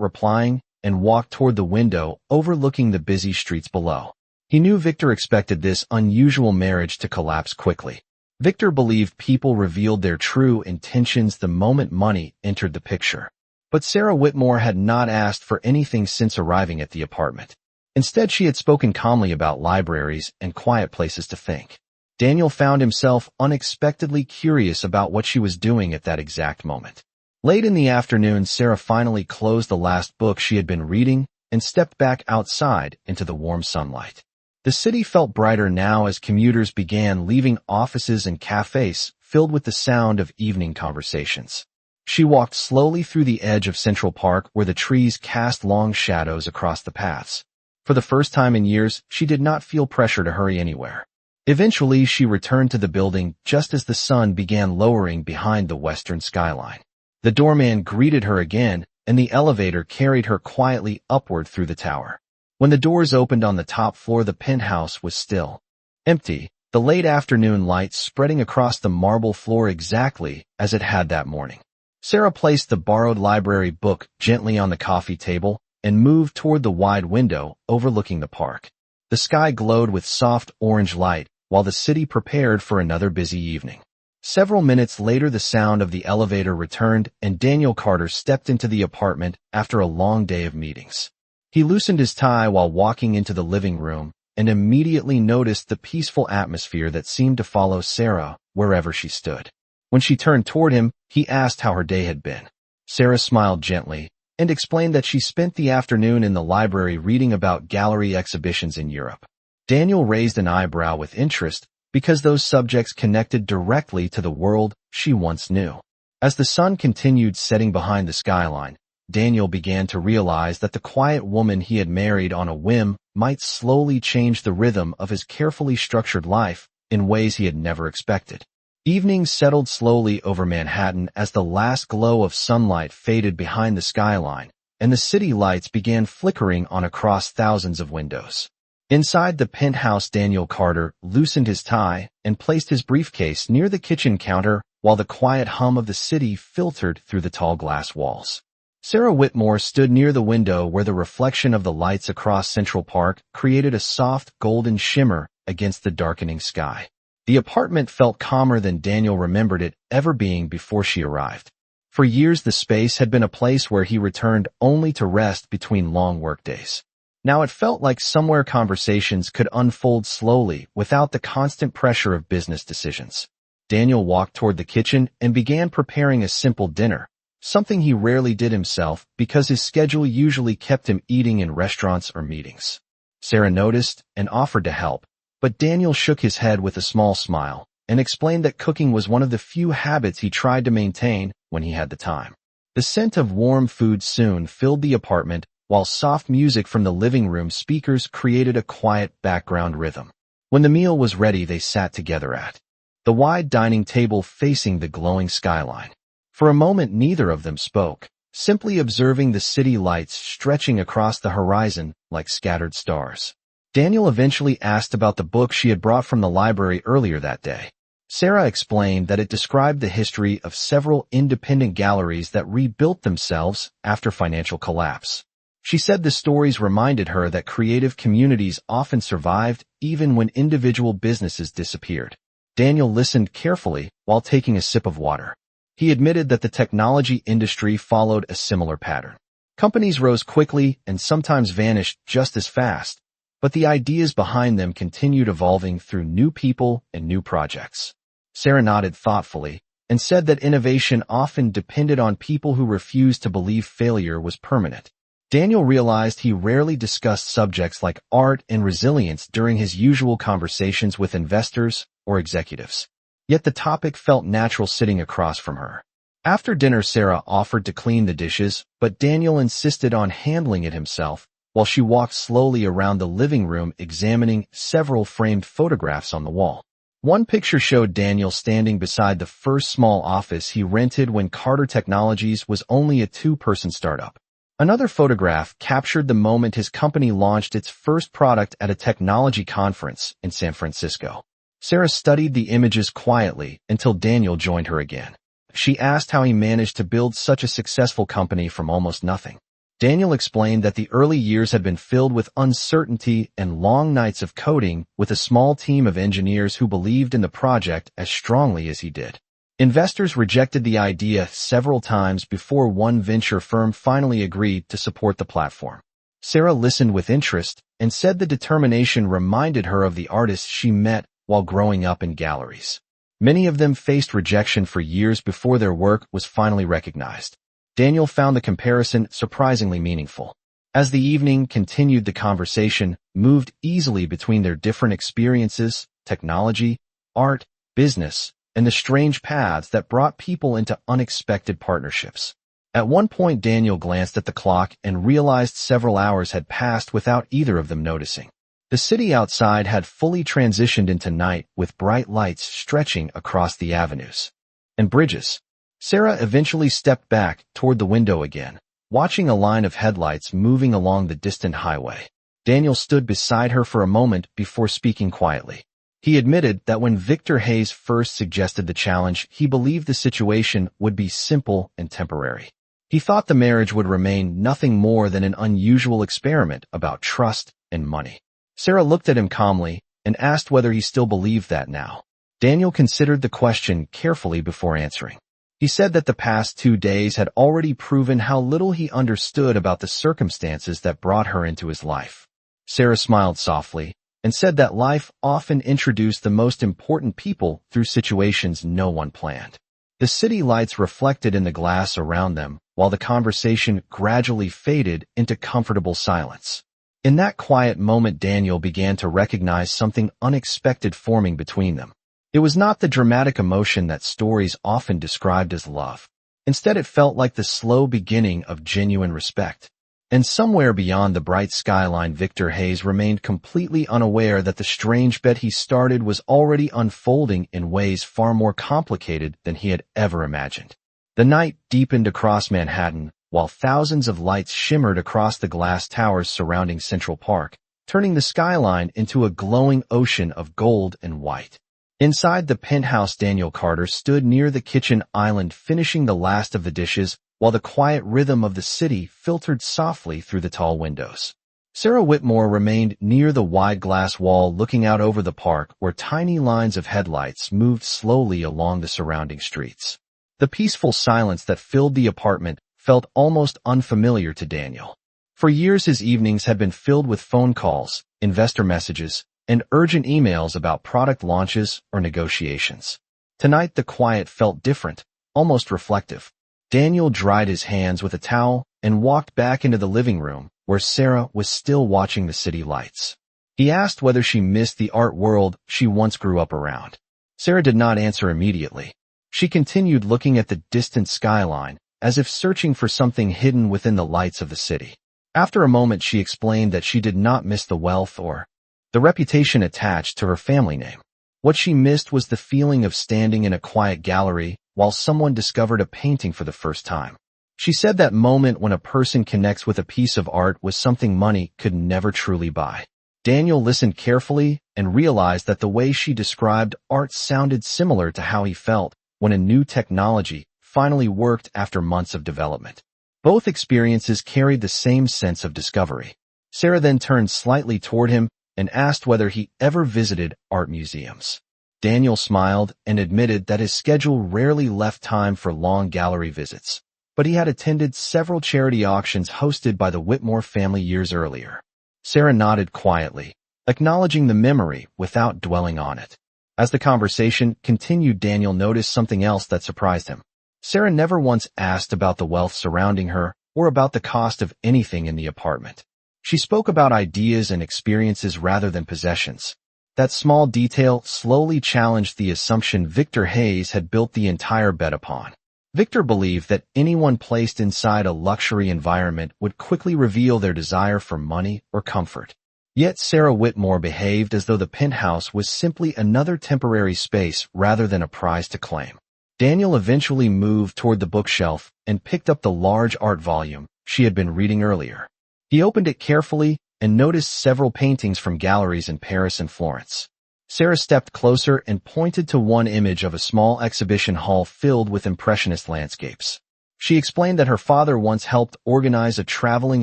replying and walked toward the window overlooking the busy streets below. He knew Victor expected this unusual marriage to collapse quickly. Victor believed people revealed their true intentions the moment money entered the picture. But Sarah Whitmore had not asked for anything since arriving at the apartment. Instead, she had spoken calmly about libraries and quiet places to think. Daniel found himself unexpectedly curious about what she was doing at that exact moment. Late in the afternoon, Sarah finally closed the last book she had been reading and stepped back outside into the warm sunlight. The city felt brighter now as commuters began leaving offices and cafes filled with the sound of evening conversations. She walked slowly through the edge of Central Park where the trees cast long shadows across the paths. For the first time in years, she did not feel pressure to hurry anywhere. Eventually, she returned to the building just as the sun began lowering behind the western skyline. The doorman greeted her again, and the elevator carried her quietly upward through the tower. When the doors opened on the top floor, the penthouse was still empty, the late afternoon light spreading across the marble floor exactly as it had that morning. Sarah placed the borrowed library book gently on the coffee table and moved toward the wide window overlooking the park. The sky glowed with soft orange light while the city prepared for another busy evening. Several minutes later, the sound of the elevator returned and Daniel Carter stepped into the apartment after a long day of meetings. He loosened his tie while walking into the living room and immediately noticed the peaceful atmosphere that seemed to follow Sarah wherever she stood. When she turned toward him, he asked how her day had been. Sarah smiled gently and explained that she spent the afternoon in the library reading about gallery exhibitions in Europe. Daniel raised an eyebrow with interest because those subjects connected directly to the world she once knew. As the sun continued setting behind the skyline, Daniel began to realize that the quiet woman he had married on a whim might slowly change the rhythm of his carefully structured life in ways he had never expected. Evenings settled slowly over Manhattan as the last glow of sunlight faded behind the skyline, and the city lights began flickering on across thousands of windows. Inside the penthouse, Daniel Carter loosened his tie and placed his briefcase near the kitchen counter while the quiet hum of the city filtered through the tall glass walls. Sarah Whitmore stood near the window where the reflection of the lights across Central Park created a soft golden shimmer against the darkening sky. The apartment felt calmer than Daniel remembered it ever being before she arrived. For years, the space had been a place where he returned only to rest between long workdays. Now it felt like somewhere conversations could unfold slowly without the constant pressure of business decisions. Daniel walked toward the kitchen and began preparing a simple dinner, something he rarely did himself because his schedule usually kept him eating in restaurants or meetings. Sarah noticed and offered to help, but Daniel shook his head with a small smile and explained that cooking was one of the few habits he tried to maintain when he had the time. The scent of warm food soon filled the apartment, while soft music from the living room speakers created a quiet background rhythm. When the meal was ready, they sat together at the wide dining table facing the glowing skyline. For a moment, neither of them spoke, simply observing the city lights stretching across the horizon like scattered stars. Daniel eventually asked about the book she had brought from the library earlier that day. Sarah explained that it described the history of several independent galleries that rebuilt themselves after financial collapse. She said the stories reminded her that creative communities often survived even when individual businesses disappeared. Daniel listened carefully while taking a sip of water. He admitted that the technology industry followed a similar pattern. Companies rose quickly and sometimes vanished just as fast, but the ideas behind them continued evolving through new people and new projects. Sarah nodded thoughtfully and said that innovation often depended on people who refused to believe failure was permanent. Daniel realized he rarely discussed subjects like art and resilience during his usual conversations with investors or executives. Yet the topic felt natural sitting across from her. After dinner, Sarah offered to clean the dishes, but Daniel insisted on handling it himself while she walked slowly around the living room examining several framed photographs on the wall. One picture showed Daniel standing beside the first small office he rented when Carter Technologies was only a two-person startup. Another photograph captured the moment his company launched its first product at a technology conference in San Francisco. Sarah studied the images quietly until Daniel joined her again. She asked how he managed to build such a successful company from almost nothing. Daniel explained that the early years had been filled with uncertainty and long nights of coding with a small team of engineers who believed in the project as strongly as he did. Investors rejected the idea several times before one venture firm finally agreed to support the platform. Sarah listened with interest and said the determination reminded her of the artists she met while growing up in galleries. Many of them faced rejection for years before their work was finally recognized. Daniel found the comparison surprisingly meaningful. As the evening continued, the conversation moved easily between their different experiences, technology, art, business, and the strange paths that brought people into unexpected partnerships. At one point, Daniel glanced at the clock and realized several hours had passed without either of them noticing. The city outside had fully transitioned into night with bright lights stretching across the avenues and bridges. Sarah eventually stepped back toward the window again, watching a line of headlights moving along the distant highway. Daniel stood beside her for a moment before speaking quietly. He admitted that when Victor Hayes first suggested the challenge, he believed the situation would be simple and temporary. He thought the marriage would remain nothing more than an unusual experiment about trust and money. Sarah looked at him calmly and asked whether he still believed that now. Daniel considered the question carefully before answering. He said that the past 2 days had already proven how little he understood about the circumstances that brought her into his life. Sarah smiled softly and said that life often introduced the most important people through situations no one planned. The city lights reflected in the glass around them, while the conversation gradually faded into comfortable silence. In that quiet moment, Daniel began to recognize something unexpected forming between them. It was not the dramatic emotion that stories often described as love. Instead, it felt like the slow beginning of genuine respect. And somewhere beyond the bright skyline, Victor Hayes remained completely unaware that the strange bet he started was already unfolding in ways far more complicated than he had ever imagined. The night deepened across Manhattan, while thousands of lights shimmered across the glass towers surrounding Central Park, turning the skyline into a glowing ocean of gold and white. Inside the penthouse, Daniel Carter stood near the kitchen island finishing the last of the dishes, while the quiet rhythm of the city filtered softly through the tall windows. Sarah Whitmore remained near the wide glass wall looking out over the park where tiny lines of headlights moved slowly along the surrounding streets. The peaceful silence that filled the apartment felt almost unfamiliar to Daniel. For years his evenings had been filled with phone calls, investor messages, and urgent emails about product launches or negotiations. Tonight the quiet felt different, almost reflective. Daniel dried his hands with a towel and walked back into the living room, where Sarah was still watching the city lights. He asked whether she missed the art world she once grew up around. Sarah did not answer immediately. She continued looking at the distant skyline, as if searching for something hidden within the lights of the city. After a moment, she explained that she did not miss the wealth or the reputation attached to her family name. What she missed was the feeling of standing in a quiet gallery while someone discovered a painting for the first time. She said that moment when a person connects with a piece of art was something money could never truly buy. Daniel listened carefully and realized that the way she described art sounded similar to how he felt when a new technology finally worked after months of development. Both experiences carried the same sense of discovery. Sarah then turned slightly toward him and asked whether he ever visited art museums. Daniel smiled and admitted that his schedule rarely left time for long gallery visits, but he had attended several charity auctions hosted by the Whitmore family years earlier. Sarah nodded quietly, acknowledging the memory without dwelling on it. As the conversation continued, Daniel noticed something else that surprised him. Sarah never once asked about the wealth surrounding her or about the cost of anything in the apartment. She spoke about ideas and experiences rather than possessions. That small detail slowly challenged the assumption Victor Hayes had built the entire bed upon. Victor believed that anyone placed inside a luxury environment would quickly reveal their desire for money or comfort. Yet Sarah Whitmore behaved as though the penthouse was simply another temporary space rather than a prize to claim. Daniel eventually moved toward the bookshelf and picked up the large art volume she had been reading earlier. He opened it carefully and noticed several paintings from galleries in Paris and Florence. Sarah stepped closer and pointed to one image of a small exhibition hall filled with impressionist landscapes. She explained that her father once helped organize a traveling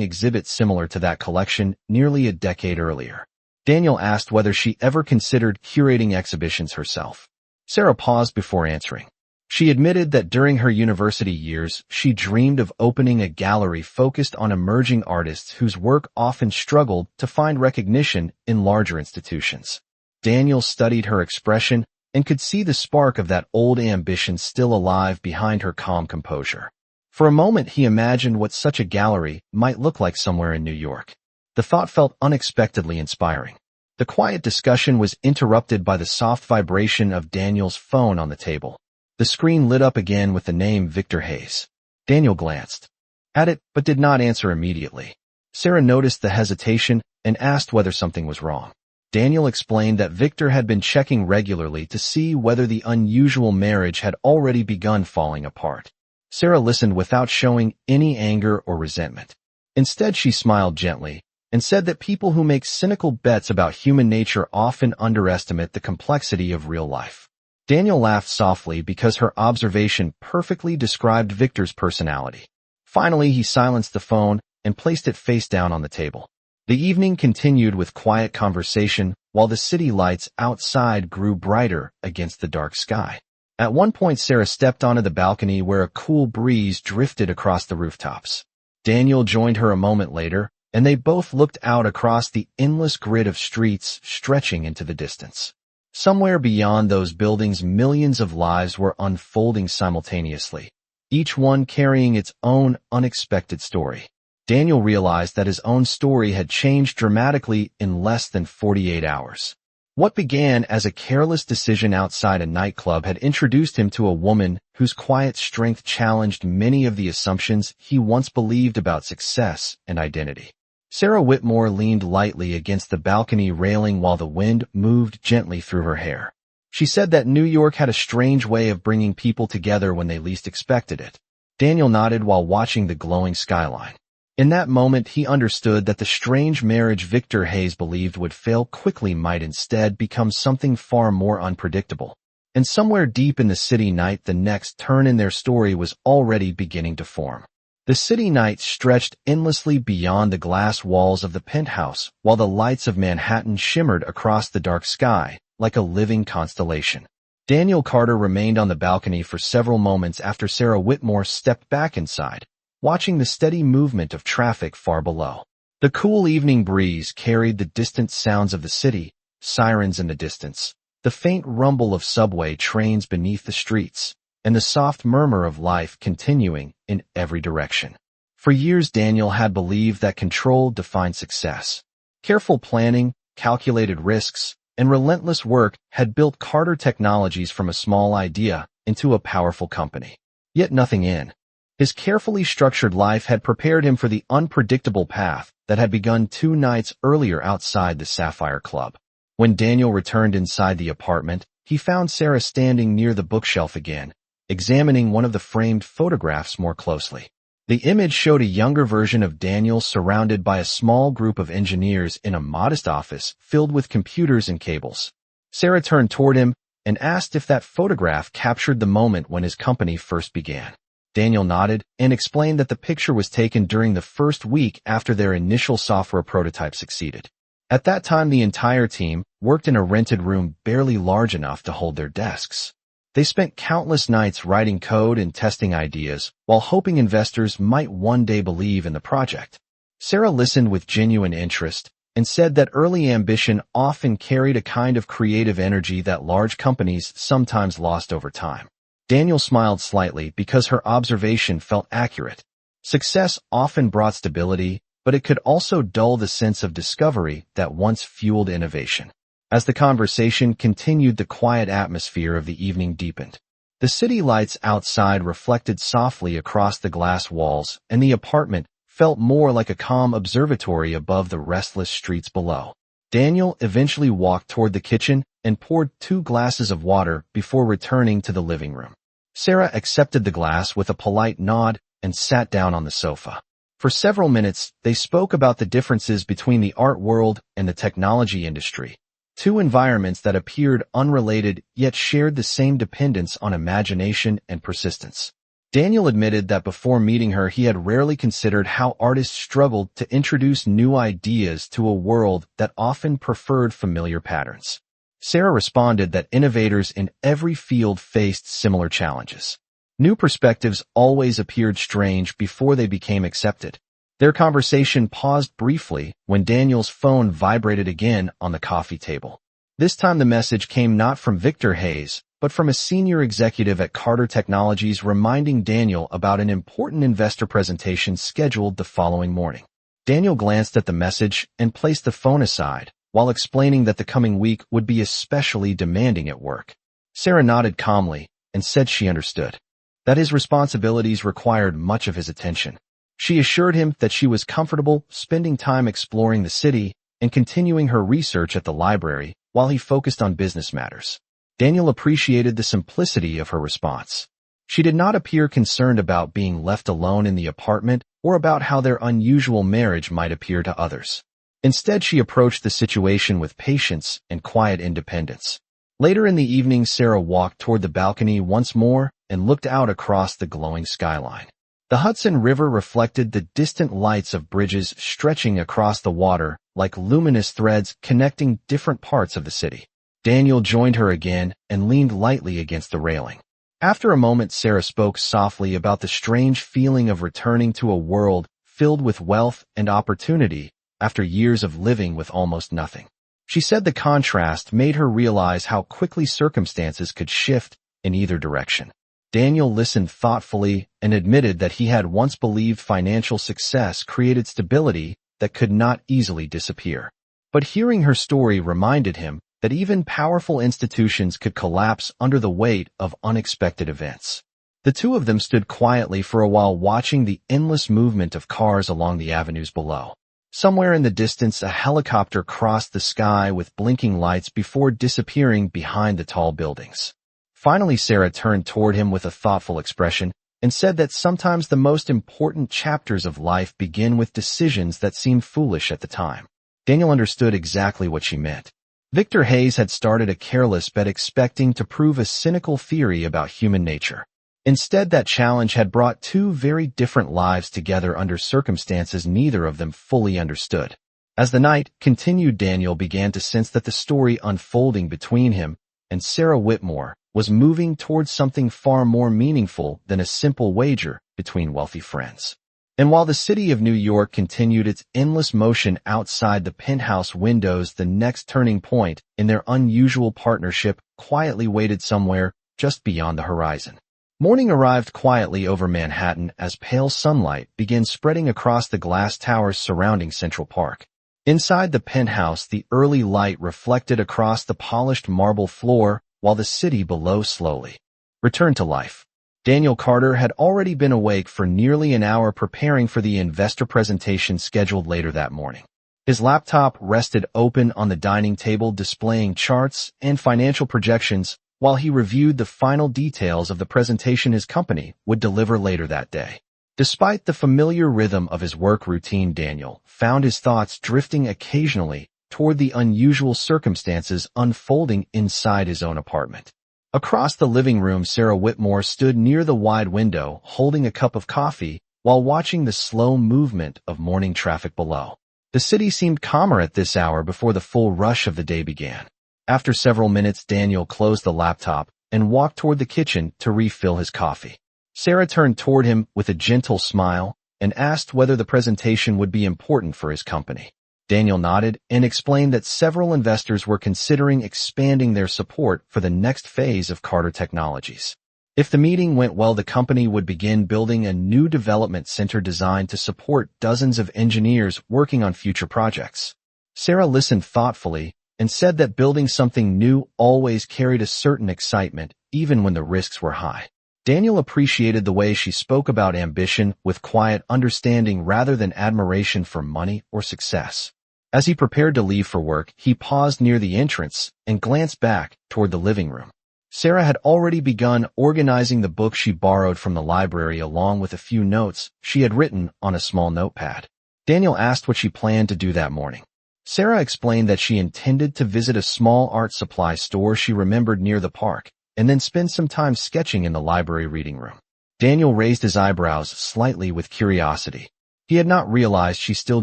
exhibit similar to that collection nearly a decade earlier. Daniel asked whether she ever considered curating exhibitions herself. Sarah paused before answering. She admitted that during her university years, she dreamed of opening a gallery focused on emerging artists whose work often struggled to find recognition in larger institutions. Daniel studied her expression and could see the spark of that old ambition still alive behind her calm composure. For a moment, he imagined what such a gallery might look like somewhere in New York. The thought felt unexpectedly inspiring. The quiet discussion was interrupted by the soft vibration of Daniel's phone on the table. The screen lit up again with the name Victor Hayes. Daniel glanced at it, but did not answer immediately. Sarah noticed the hesitation and asked whether something was wrong. Daniel explained that Victor had been checking regularly to see whether the unusual marriage had already begun falling apart. Sarah listened without showing any anger or resentment. Instead, she smiled gently and said that people who make cynical bets about human nature often underestimate the complexity of real life. Daniel laughed softly because her observation perfectly described Victor's personality. Finally, he silenced the phone and placed it face down on the table. The evening continued with quiet conversation while the city lights outside grew brighter against the dark sky. At one point, Sarah stepped onto the balcony where a cool breeze drifted across the rooftops. Daniel joined her a moment later, and they both looked out across the endless grid of streets stretching into the distance. Somewhere beyond those buildings, millions of lives were unfolding simultaneously, each one carrying its own unexpected story. Daniel realized that his own story had changed dramatically in less than 48 hours. What began as a careless decision outside a nightclub had introduced him to a woman whose quiet strength challenged many of the assumptions he once believed about success and identity. Sarah Whitmore leaned lightly against the balcony railing while the wind moved gently through her hair. She said that New York had a strange way of bringing people together when they least expected it. Daniel nodded while watching the glowing skyline. In that moment, he understood that the strange marriage Victor Hayes believed would fail quickly might instead become something far more unpredictable. And somewhere deep in the city night, the next turn in their story was already beginning to form. The city night stretched endlessly beyond the glass walls of the penthouse, while the lights of Manhattan shimmered across the dark sky like a living constellation. Daniel Carter remained on the balcony for several moments after Sarah Whitmore stepped back inside, watching the steady movement of traffic far below. The cool evening breeze carried the distant sounds of the city, sirens in the distance, the faint rumble of subway trains beneath the streets, and the soft murmur of life continuing in every direction. For years, Daniel had believed that control defined success. Careful planning, calculated risks, and relentless work had built Carter Technologies from a small idea into a powerful company. Yet nothing in his carefully structured life had prepared him for the unpredictable path that had begun 2 nights earlier outside the Sapphire Club. When Daniel returned inside the apartment, he found Sarah standing near the bookshelf again, examining one of the framed photographs more closely. The image showed a younger version of Daniel surrounded by a small group of engineers in a modest office filled with computers and cables. Sarah turned toward him and asked if that photograph captured the moment when his company first began. Daniel nodded and explained that the picture was taken during the first week after their initial software prototype succeeded. At that time, the entire team worked in a rented room barely large enough to hold their desks. They spent countless nights writing code and testing ideas while hoping investors might one day believe in the project. Sarah listened with genuine interest and said that early ambition often carried a kind of creative energy that large companies sometimes lost over time. Daniel smiled slightly because her observation felt accurate. Success often brought stability, but it could also dull the sense of discovery that once fueled innovation. As the conversation continued, the quiet atmosphere of the evening deepened. The city lights outside reflected softly across the glass walls, and the apartment felt more like a calm observatory above the restless streets below. Daniel eventually walked toward the kitchen and poured 2 glasses of water before returning to the living room. Sarah accepted the glass with a polite nod and sat down on the sofa. For several minutes, they spoke about the differences between the art world and the technology industry, 2 environments that appeared unrelated yet shared the same dependence on imagination and persistence. Daniel admitted that before meeting her, he had rarely considered how artists struggled to introduce new ideas to a world that often preferred familiar patterns. Sarah responded that innovators in every field faced similar challenges. New perspectives always appeared strange before they became accepted. Their conversation paused briefly when Daniel's phone vibrated again on the coffee table. This time the message came not from Victor Hayes, but from a senior executive at Carter Technologies, reminding Daniel about an important investor presentation scheduled the following morning. Daniel glanced at the message and placed the phone aside, while explaining that the coming week would be especially demanding at work. Sarah nodded calmly and said she understood, that his responsibilities required much of his attention. She assured him that she was comfortable spending time exploring the city and continuing her research at the library while he focused on business matters. Daniel appreciated the simplicity of her response. She did not appear concerned about being left alone in the apartment or about how their unusual marriage might appear to others. Instead, she approached the situation with patience and quiet independence. Later in the evening, Sarah walked toward the balcony once more and looked out across the glowing skyline. The Hudson River reflected the distant lights of bridges stretching across the water like luminous threads connecting different parts of the city. Daniel joined her again and leaned lightly against the railing. After a moment, Sarah spoke softly about the strange feeling of returning to a world filled with wealth and opportunity after years of living with almost nothing. She said the contrast made her realize how quickly circumstances could shift in either direction. Daniel listened thoughtfully and admitted that he had once believed financial success created stability that could not easily disappear. But hearing her story reminded him that even powerful institutions could collapse under the weight of unexpected events. The 2 of them stood quietly for a while, watching the endless movement of cars along the avenues below. Somewhere in the distance, a helicopter crossed the sky with blinking lights before disappearing behind the tall buildings. Finally, Sarah turned toward him with a thoughtful expression and said that sometimes the most important chapters of life begin with decisions that seemed foolish at the time. Daniel understood exactly what she meant. Victor Hayes had started a careless bet expecting to prove a cynical theory about human nature. Instead, that challenge had brought 2 very different lives together under circumstances neither of them fully understood. As the night continued, Daniel began to sense that the story unfolding between him and Sarah Whitmore was moving towards something far more meaningful than a simple wager between wealthy friends. And while the city of New York continued its endless motion outside the penthouse windows, the next turning point in their unusual partnership quietly waited somewhere just beyond the horizon. Morning arrived quietly over Manhattan as pale sunlight began spreading across the glass towers surrounding Central Park. Inside the penthouse, the early light reflected across the polished marble floor while the city below slowly returned to life. Daniel Carter had already been awake for nearly an hour preparing for the investor presentation scheduled later that morning. His laptop rested open on the dining table, displaying charts and financial projections while he reviewed the final details of the presentation his company would deliver later that day. Despite the familiar rhythm of his work routine, Daniel found his thoughts drifting occasionally toward the unusual circumstances unfolding inside his own apartment. Across the living room, Sarah Whitmore stood near the wide window, holding a cup of coffee, while watching the slow movement of morning traffic below. The city seemed calmer at this hour before the full rush of the day began. After several minutes, Daniel closed the laptop and walked toward the kitchen to refill his coffee. Sarah turned toward him with a gentle smile and asked whether the presentation would be important for his company. Daniel nodded and explained that several investors were considering expanding their support for the next phase of Carter Technologies. If the meeting went well, the company would begin building a new development center designed to support dozens of engineers working on future projects. Sarah listened thoughtfully and said that building something new always carried a certain excitement, even when the risks were high. Daniel appreciated the way she spoke about ambition with quiet understanding rather than admiration for money or success. As he prepared to leave for work, he paused near the entrance and glanced back toward the living room. Sarah had already begun organizing the book she borrowed from the library along with a few notes she had written on a small notepad. Daniel asked what she planned to do that morning. Sarah explained that she intended to visit a small art supply store she remembered near the park, and then spend some time sketching in the library reading room. Daniel raised his eyebrows slightly with curiosity. He had not realized she still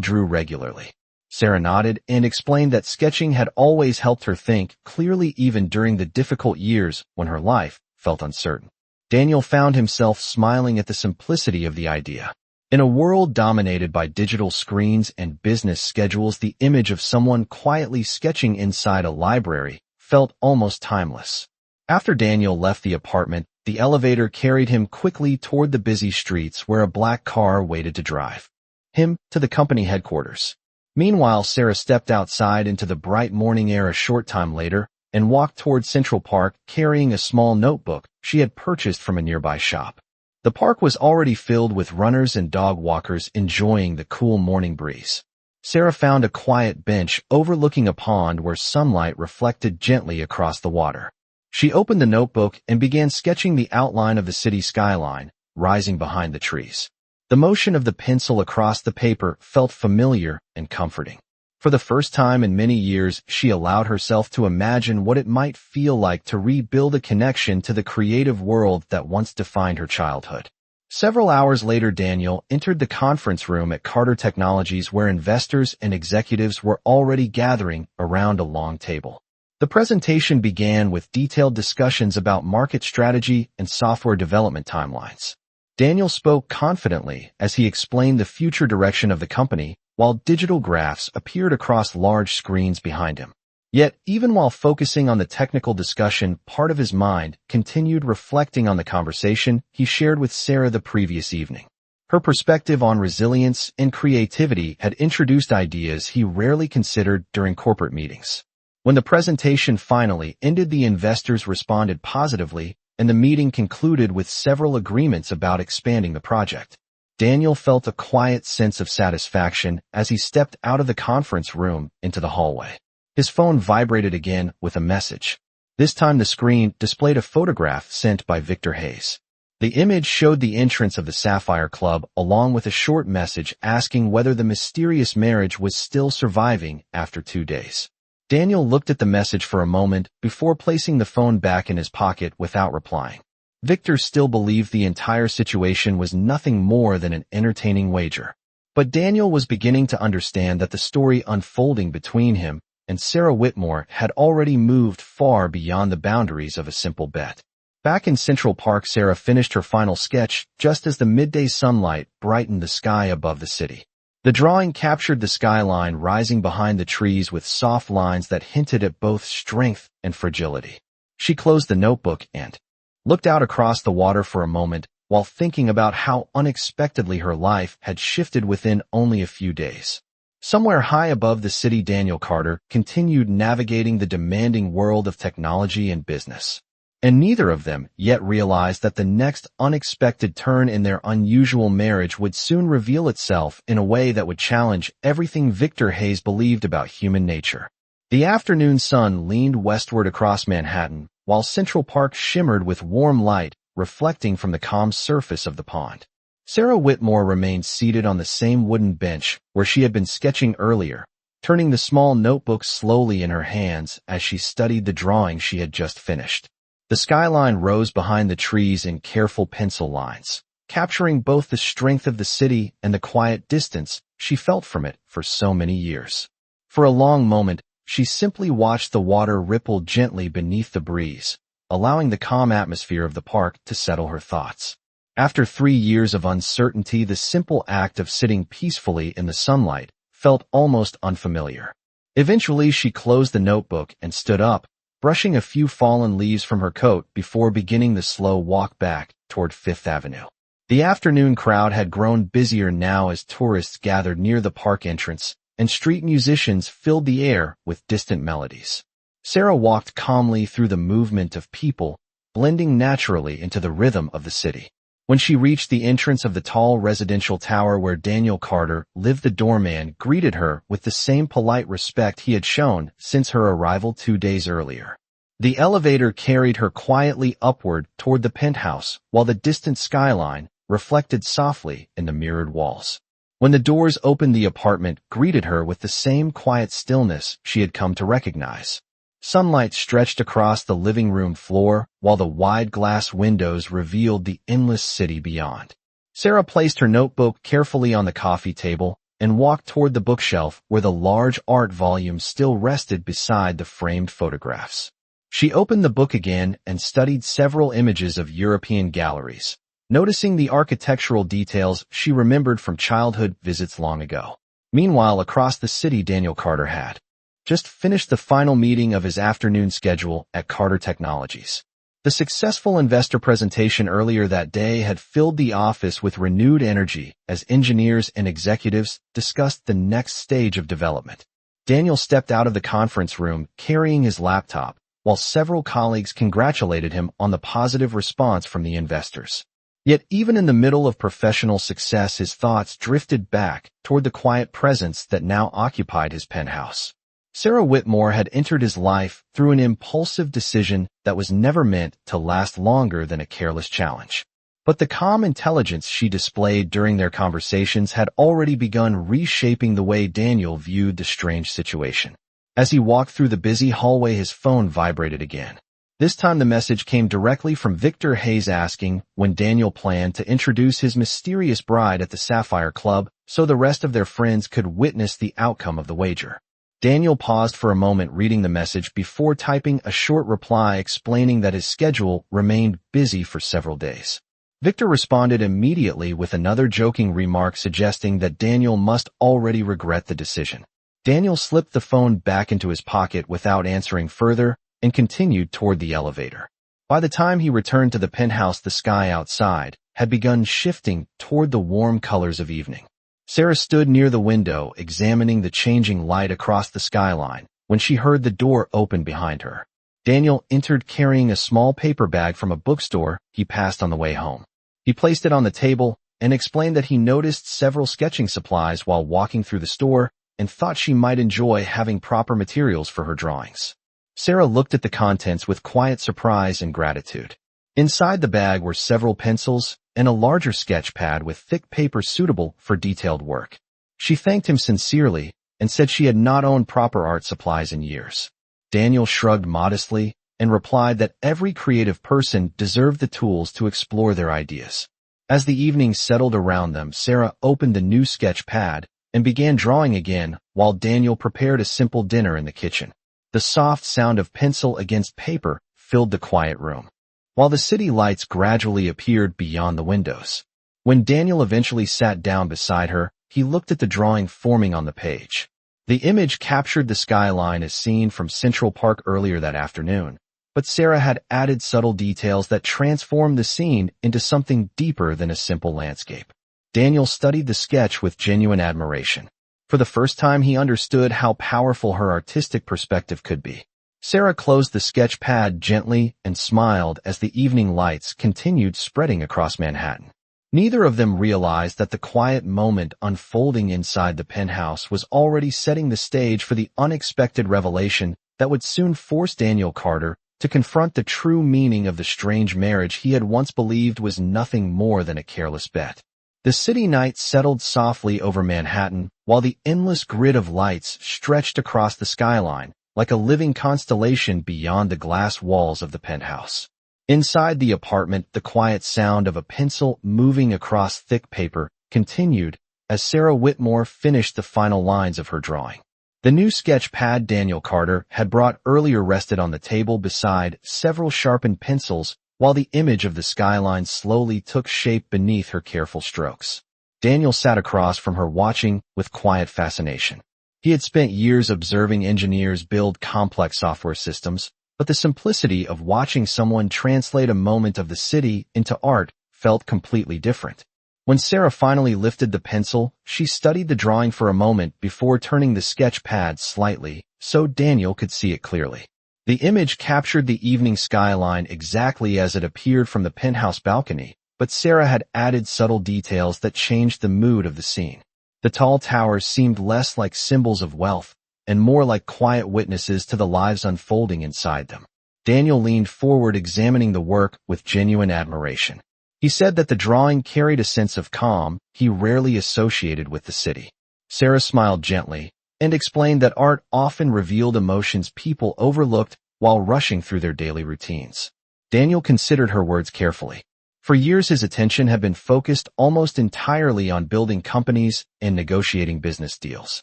drew regularly. Sarah nodded and explained that sketching had always helped her think clearly even during the difficult years when her life felt uncertain. Daniel found himself smiling at the simplicity of the idea. In a world dominated by digital screens and business schedules, the image of someone quietly sketching inside a library felt almost timeless. After Daniel left the apartment, the elevator carried him quickly toward the busy streets where a black car waited to drive him to the company headquarters. Meanwhile, Sarah stepped outside into the bright morning air a short time later and walked toward Central Park carrying a small notebook she had purchased from a nearby shop. The park was already filled with runners and dog walkers enjoying the cool morning breeze. Sarah found a quiet bench overlooking a pond where sunlight reflected gently across the water. She opened the notebook and began sketching the outline of the city skyline, rising behind the trees. The motion of the pencil across the paper felt familiar and comforting. For the first time in many years, she allowed herself to imagine what it might feel like to rebuild a connection to the creative world that once defined her childhood. Several hours later, Daniel entered the conference room at Carter Technologies where investors and executives were already gathering around a long table. The presentation began with detailed discussions about market strategy and software development timelines. Daniel spoke confidently as he explained the future direction of the company, while digital graphs appeared across large screens behind him. Yet, even while focusing on the technical discussion, part of his mind continued reflecting on the conversation he shared with Sarah the previous evening. Her perspective on resilience and creativity had introduced ideas he rarely considered during corporate meetings. When the presentation finally ended, the investors responded positively, and the meeting concluded with several agreements about expanding the project. Daniel felt a quiet sense of satisfaction as he stepped out of the conference room into the hallway. His phone vibrated again with a message. This time the screen displayed a photograph sent by Victor Hayes. The image showed the entrance of the Sapphire Club along with a short message asking whether the mysterious marriage was still surviving after 2 days. Daniel looked at the message for a moment before placing the phone back in his pocket without replying. Victor still believed the entire situation was nothing more than an entertaining wager. But Daniel was beginning to understand that the story unfolding between him and Sarah Whitmore had already moved far beyond the boundaries of a simple bet. Back in Central Park, Sarah finished her final sketch just as the midday sunlight brightened the sky above the city. The drawing captured the skyline rising behind the trees with soft lines that hinted at both strength and fragility. She closed the notebook and looked out across the water for a moment while thinking about how unexpectedly her life had shifted within only a few days. Somewhere high above the city, Daniel Carter continued navigating the demanding world of technology and business. And neither of them yet realized that the next unexpected turn in their unusual marriage would soon reveal itself in a way that would challenge everything Victor Hayes believed about human nature. The afternoon sun leaned westward across Manhattan, while Central Park shimmered with warm light reflecting from the calm surface of the pond. Sarah Whitmore remained seated on the same wooden bench where she had been sketching earlier, turning the small notebook slowly in her hands as she studied the drawing she had just finished. The skyline rose behind the trees in careful pencil lines, capturing both the strength of the city and the quiet distance she felt from it for so many years. For a long moment, she simply watched the water ripple gently beneath the breeze, allowing the calm atmosphere of the park to settle her thoughts. After 3 years of uncertainty, the simple act of sitting peacefully in the sunlight felt almost unfamiliar. Eventually, she closed the notebook and stood up, brushing a few fallen leaves from her coat before beginning the slow walk back toward Fifth Avenue. The afternoon crowd had grown busier now as tourists gathered near the park entrance, and street musicians filled the air with distant melodies. Sarah walked calmly through the movement of people, blending naturally into the rhythm of the city. When she reached the entrance of the tall residential tower where Daniel Carter lived, the doorman greeted her with the same polite respect he had shown since her arrival 2 days earlier. The elevator carried her quietly upward toward the penthouse, while the distant skyline reflected softly in the mirrored walls. When the doors opened, the apartment greeted her with the same quiet stillness she had come to recognize. Sunlight stretched across the living room floor, while the wide glass windows revealed the endless city beyond. Sarah placed her notebook carefully on the coffee table and walked toward the bookshelf where the large art volume still rested beside the framed photographs. She opened the book again and studied several images of European galleries, noticing the architectural details she remembered from childhood visits long ago. Meanwhile, across the city, Daniel Carter had just finished the final meeting of his afternoon schedule at Carter Technologies. The successful investor presentation earlier that day had filled the office with renewed energy as engineers and executives discussed the next stage of development. Daniel stepped out of the conference room carrying his laptop, while several colleagues congratulated him on the positive response from the investors. Yet even in the middle of professional success, his thoughts drifted back toward the quiet presence that now occupied his penthouse. Sarah Whitmore had entered his life through an impulsive decision that was never meant to last longer than a careless challenge. But the calm intelligence she displayed during their conversations had already begun reshaping the way Daniel viewed the strange situation. As he walked through the busy hallway, his phone vibrated again. This time the message came directly from Victor Hayes, asking when Daniel planned to introduce his mysterious bride at the Sapphire Club so the rest of their friends could witness the outcome of the wager. Daniel paused for a moment reading the message before typing a short reply explaining that his schedule remained busy for several days. Victor responded immediately with another joking remark suggesting that Daniel must already regret the decision. Daniel slipped the phone back into his pocket without answering further and continued toward the elevator. By the time he returned to the penthouse, the sky outside had begun shifting toward the warm colors of evening. Sarah stood near the window, examining the changing light across the skyline, when she heard the door open behind her. Daniel entered carrying a small paper bag from a bookstore he passed on the way home. He placed it on the table and explained that he noticed several sketching supplies while walking through the store and thought she might enjoy having proper materials for her drawings. Sarah looked at the contents with quiet surprise and gratitude. Inside the bag were several pencils and a larger sketch pad with thick paper suitable for detailed work. She thanked him sincerely and said she had not owned proper art supplies in years. Daniel shrugged modestly and replied that every creative person deserved the tools to explore their ideas. As the evening settled around them, Sarah opened the new sketch pad and began drawing again while Daniel prepared a simple dinner in the kitchen. The soft sound of pencil against paper filled the quiet room, while the city lights gradually appeared beyond the windows. When Daniel eventually sat down beside her, he looked at the drawing forming on the page. The image captured the skyline as seen from Central Park earlier that afternoon, but Sarah had added subtle details that transformed the scene into something deeper than a simple landscape. Daniel studied the sketch with genuine admiration. For the first time, he understood how powerful her artistic perspective could be. Sarah closed the sketch pad gently and smiled as the evening lights continued spreading across Manhattan. Neither of them realized that the quiet moment unfolding inside the penthouse was already setting the stage for the unexpected revelation that would soon force Daniel Carter to confront the true meaning of the strange marriage he had once believed was nothing more than a careless bet. The city night settled softly over Manhattan, while the endless grid of lights stretched across the skyline like a living constellation beyond the glass walls of the penthouse. Inside the apartment, the quiet sound of a pencil moving across thick paper continued as Sarah Whitmore finished the final lines of her drawing. The new sketch pad Daniel Carter had brought earlier rested on the table beside several sharpened pencils while the image of the skyline slowly took shape beneath her careful strokes. Daniel sat across from her watching with quiet fascination. He had spent years observing engineers build complex software systems, but the simplicity of watching someone translate a moment of the city into art felt completely different. When Sarah finally lifted the pencil, she studied the drawing for a moment before turning the sketch pad slightly so Daniel could see it clearly. The image captured the evening skyline exactly as it appeared from the penthouse balcony, but Sarah had added subtle details that changed the mood of the scene. The tall towers seemed less like symbols of wealth and more like quiet witnesses to the lives unfolding inside them. Daniel leaned forward examining the work with genuine admiration. He said that the drawing carried a sense of calm he rarely associated with the city. Sarah smiled gently and explained that art often revealed emotions people overlooked while rushing through their daily routines. Daniel considered her words carefully. For years his attention had been focused almost entirely on building companies and negotiating business deals.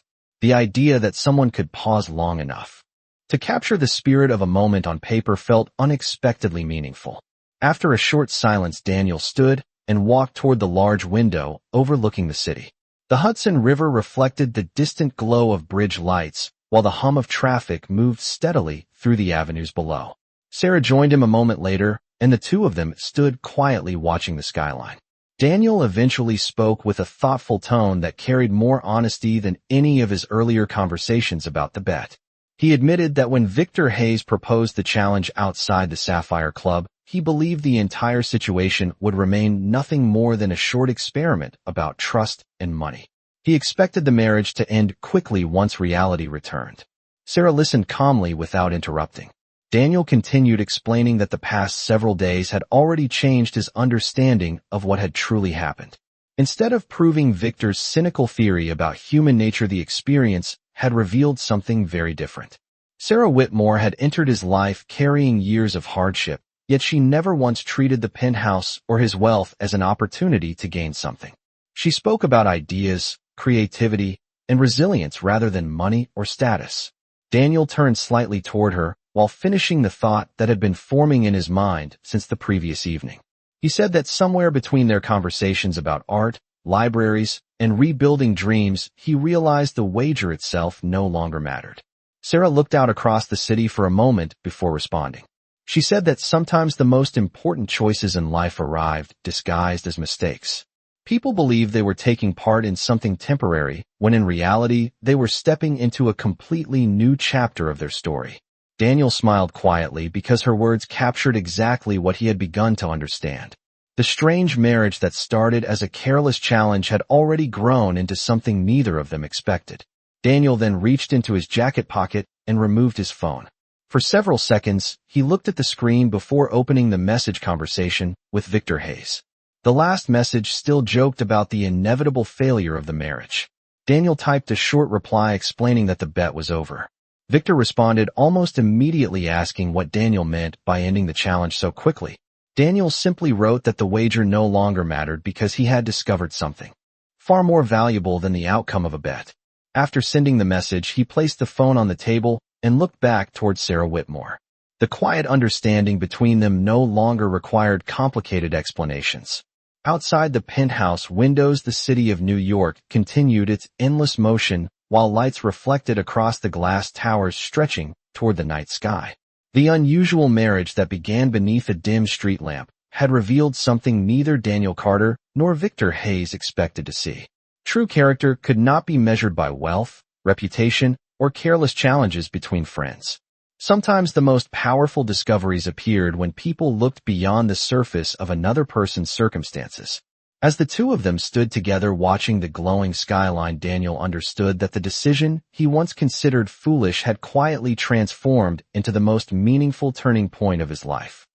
The idea that someone could pause long enough to capture the spirit of a moment on paper felt unexpectedly meaningful. After a short silence, Daniel stood and walked toward the large window overlooking the city. The Hudson River reflected the distant glow of bridge lights, while the hum of traffic moved steadily through the avenues below. Sarah joined him a moment later, and the two of them stood quietly watching the skyline. Daniel eventually spoke with a thoughtful tone that carried more honesty than any of his earlier conversations about the bet. He admitted that when Victor Hayes proposed the challenge outside the Sapphire Club, he believed the entire situation would remain nothing more than a short experiment about trust and money. He expected the marriage to end quickly once reality returned. Sarah listened calmly without interrupting. Daniel continued explaining that the past several days had already changed his understanding of what had truly happened. Instead of proving Victor's cynical theory about human nature, the experience had revealed something very different. Sarah Whitmore had entered his life carrying years of hardship, yet she never once treated the penthouse or his wealth as an opportunity to gain something. She spoke about ideas, creativity, and resilience rather than money or status. Daniel turned slightly toward her, while finishing the thought that had been forming in his mind since the previous evening. He said that somewhere between their conversations about art, libraries, and rebuilding dreams, he realized the wager itself no longer mattered. Sarah looked out across the city for a moment before responding. She said that sometimes the most important choices in life arrived disguised as mistakes. People believed they were taking part in something temporary, when in reality, they were stepping into a completely new chapter of their story. Daniel smiled quietly because her words captured exactly what he had begun to understand. The strange marriage that started as a careless challenge had already grown into something neither of them expected. Daniel then reached into his jacket pocket and removed his phone. For several seconds, he looked at the screen before opening the message conversation with Victor Hayes. The last message still joked about the inevitable failure of the marriage. Daniel typed a short reply explaining that the bet was over. Victor responded almost immediately asking what Daniel meant by ending the challenge so quickly. Daniel simply wrote that the wager no longer mattered because he had discovered something far more valuable than the outcome of a bet. After sending the message, he placed the phone on the table and looked back towards Sarah Whitmore. The quiet understanding between them no longer required complicated explanations. Outside the penthouse windows, the city of New York continued its endless motion while lights reflected across the glass towers stretching toward the night sky. The unusual marriage that began beneath a dim street lamp had revealed something neither Daniel Carter nor Victor Hayes expected to see. True character could not be measured by wealth, reputation, or careless challenges between friends. Sometimes the most powerful discoveries appeared when people looked beyond the surface of another person's circumstances. As the two of them stood together watching the glowing skyline, Daniel understood that the decision he once considered foolish had quietly transformed into the most meaningful turning point of his life.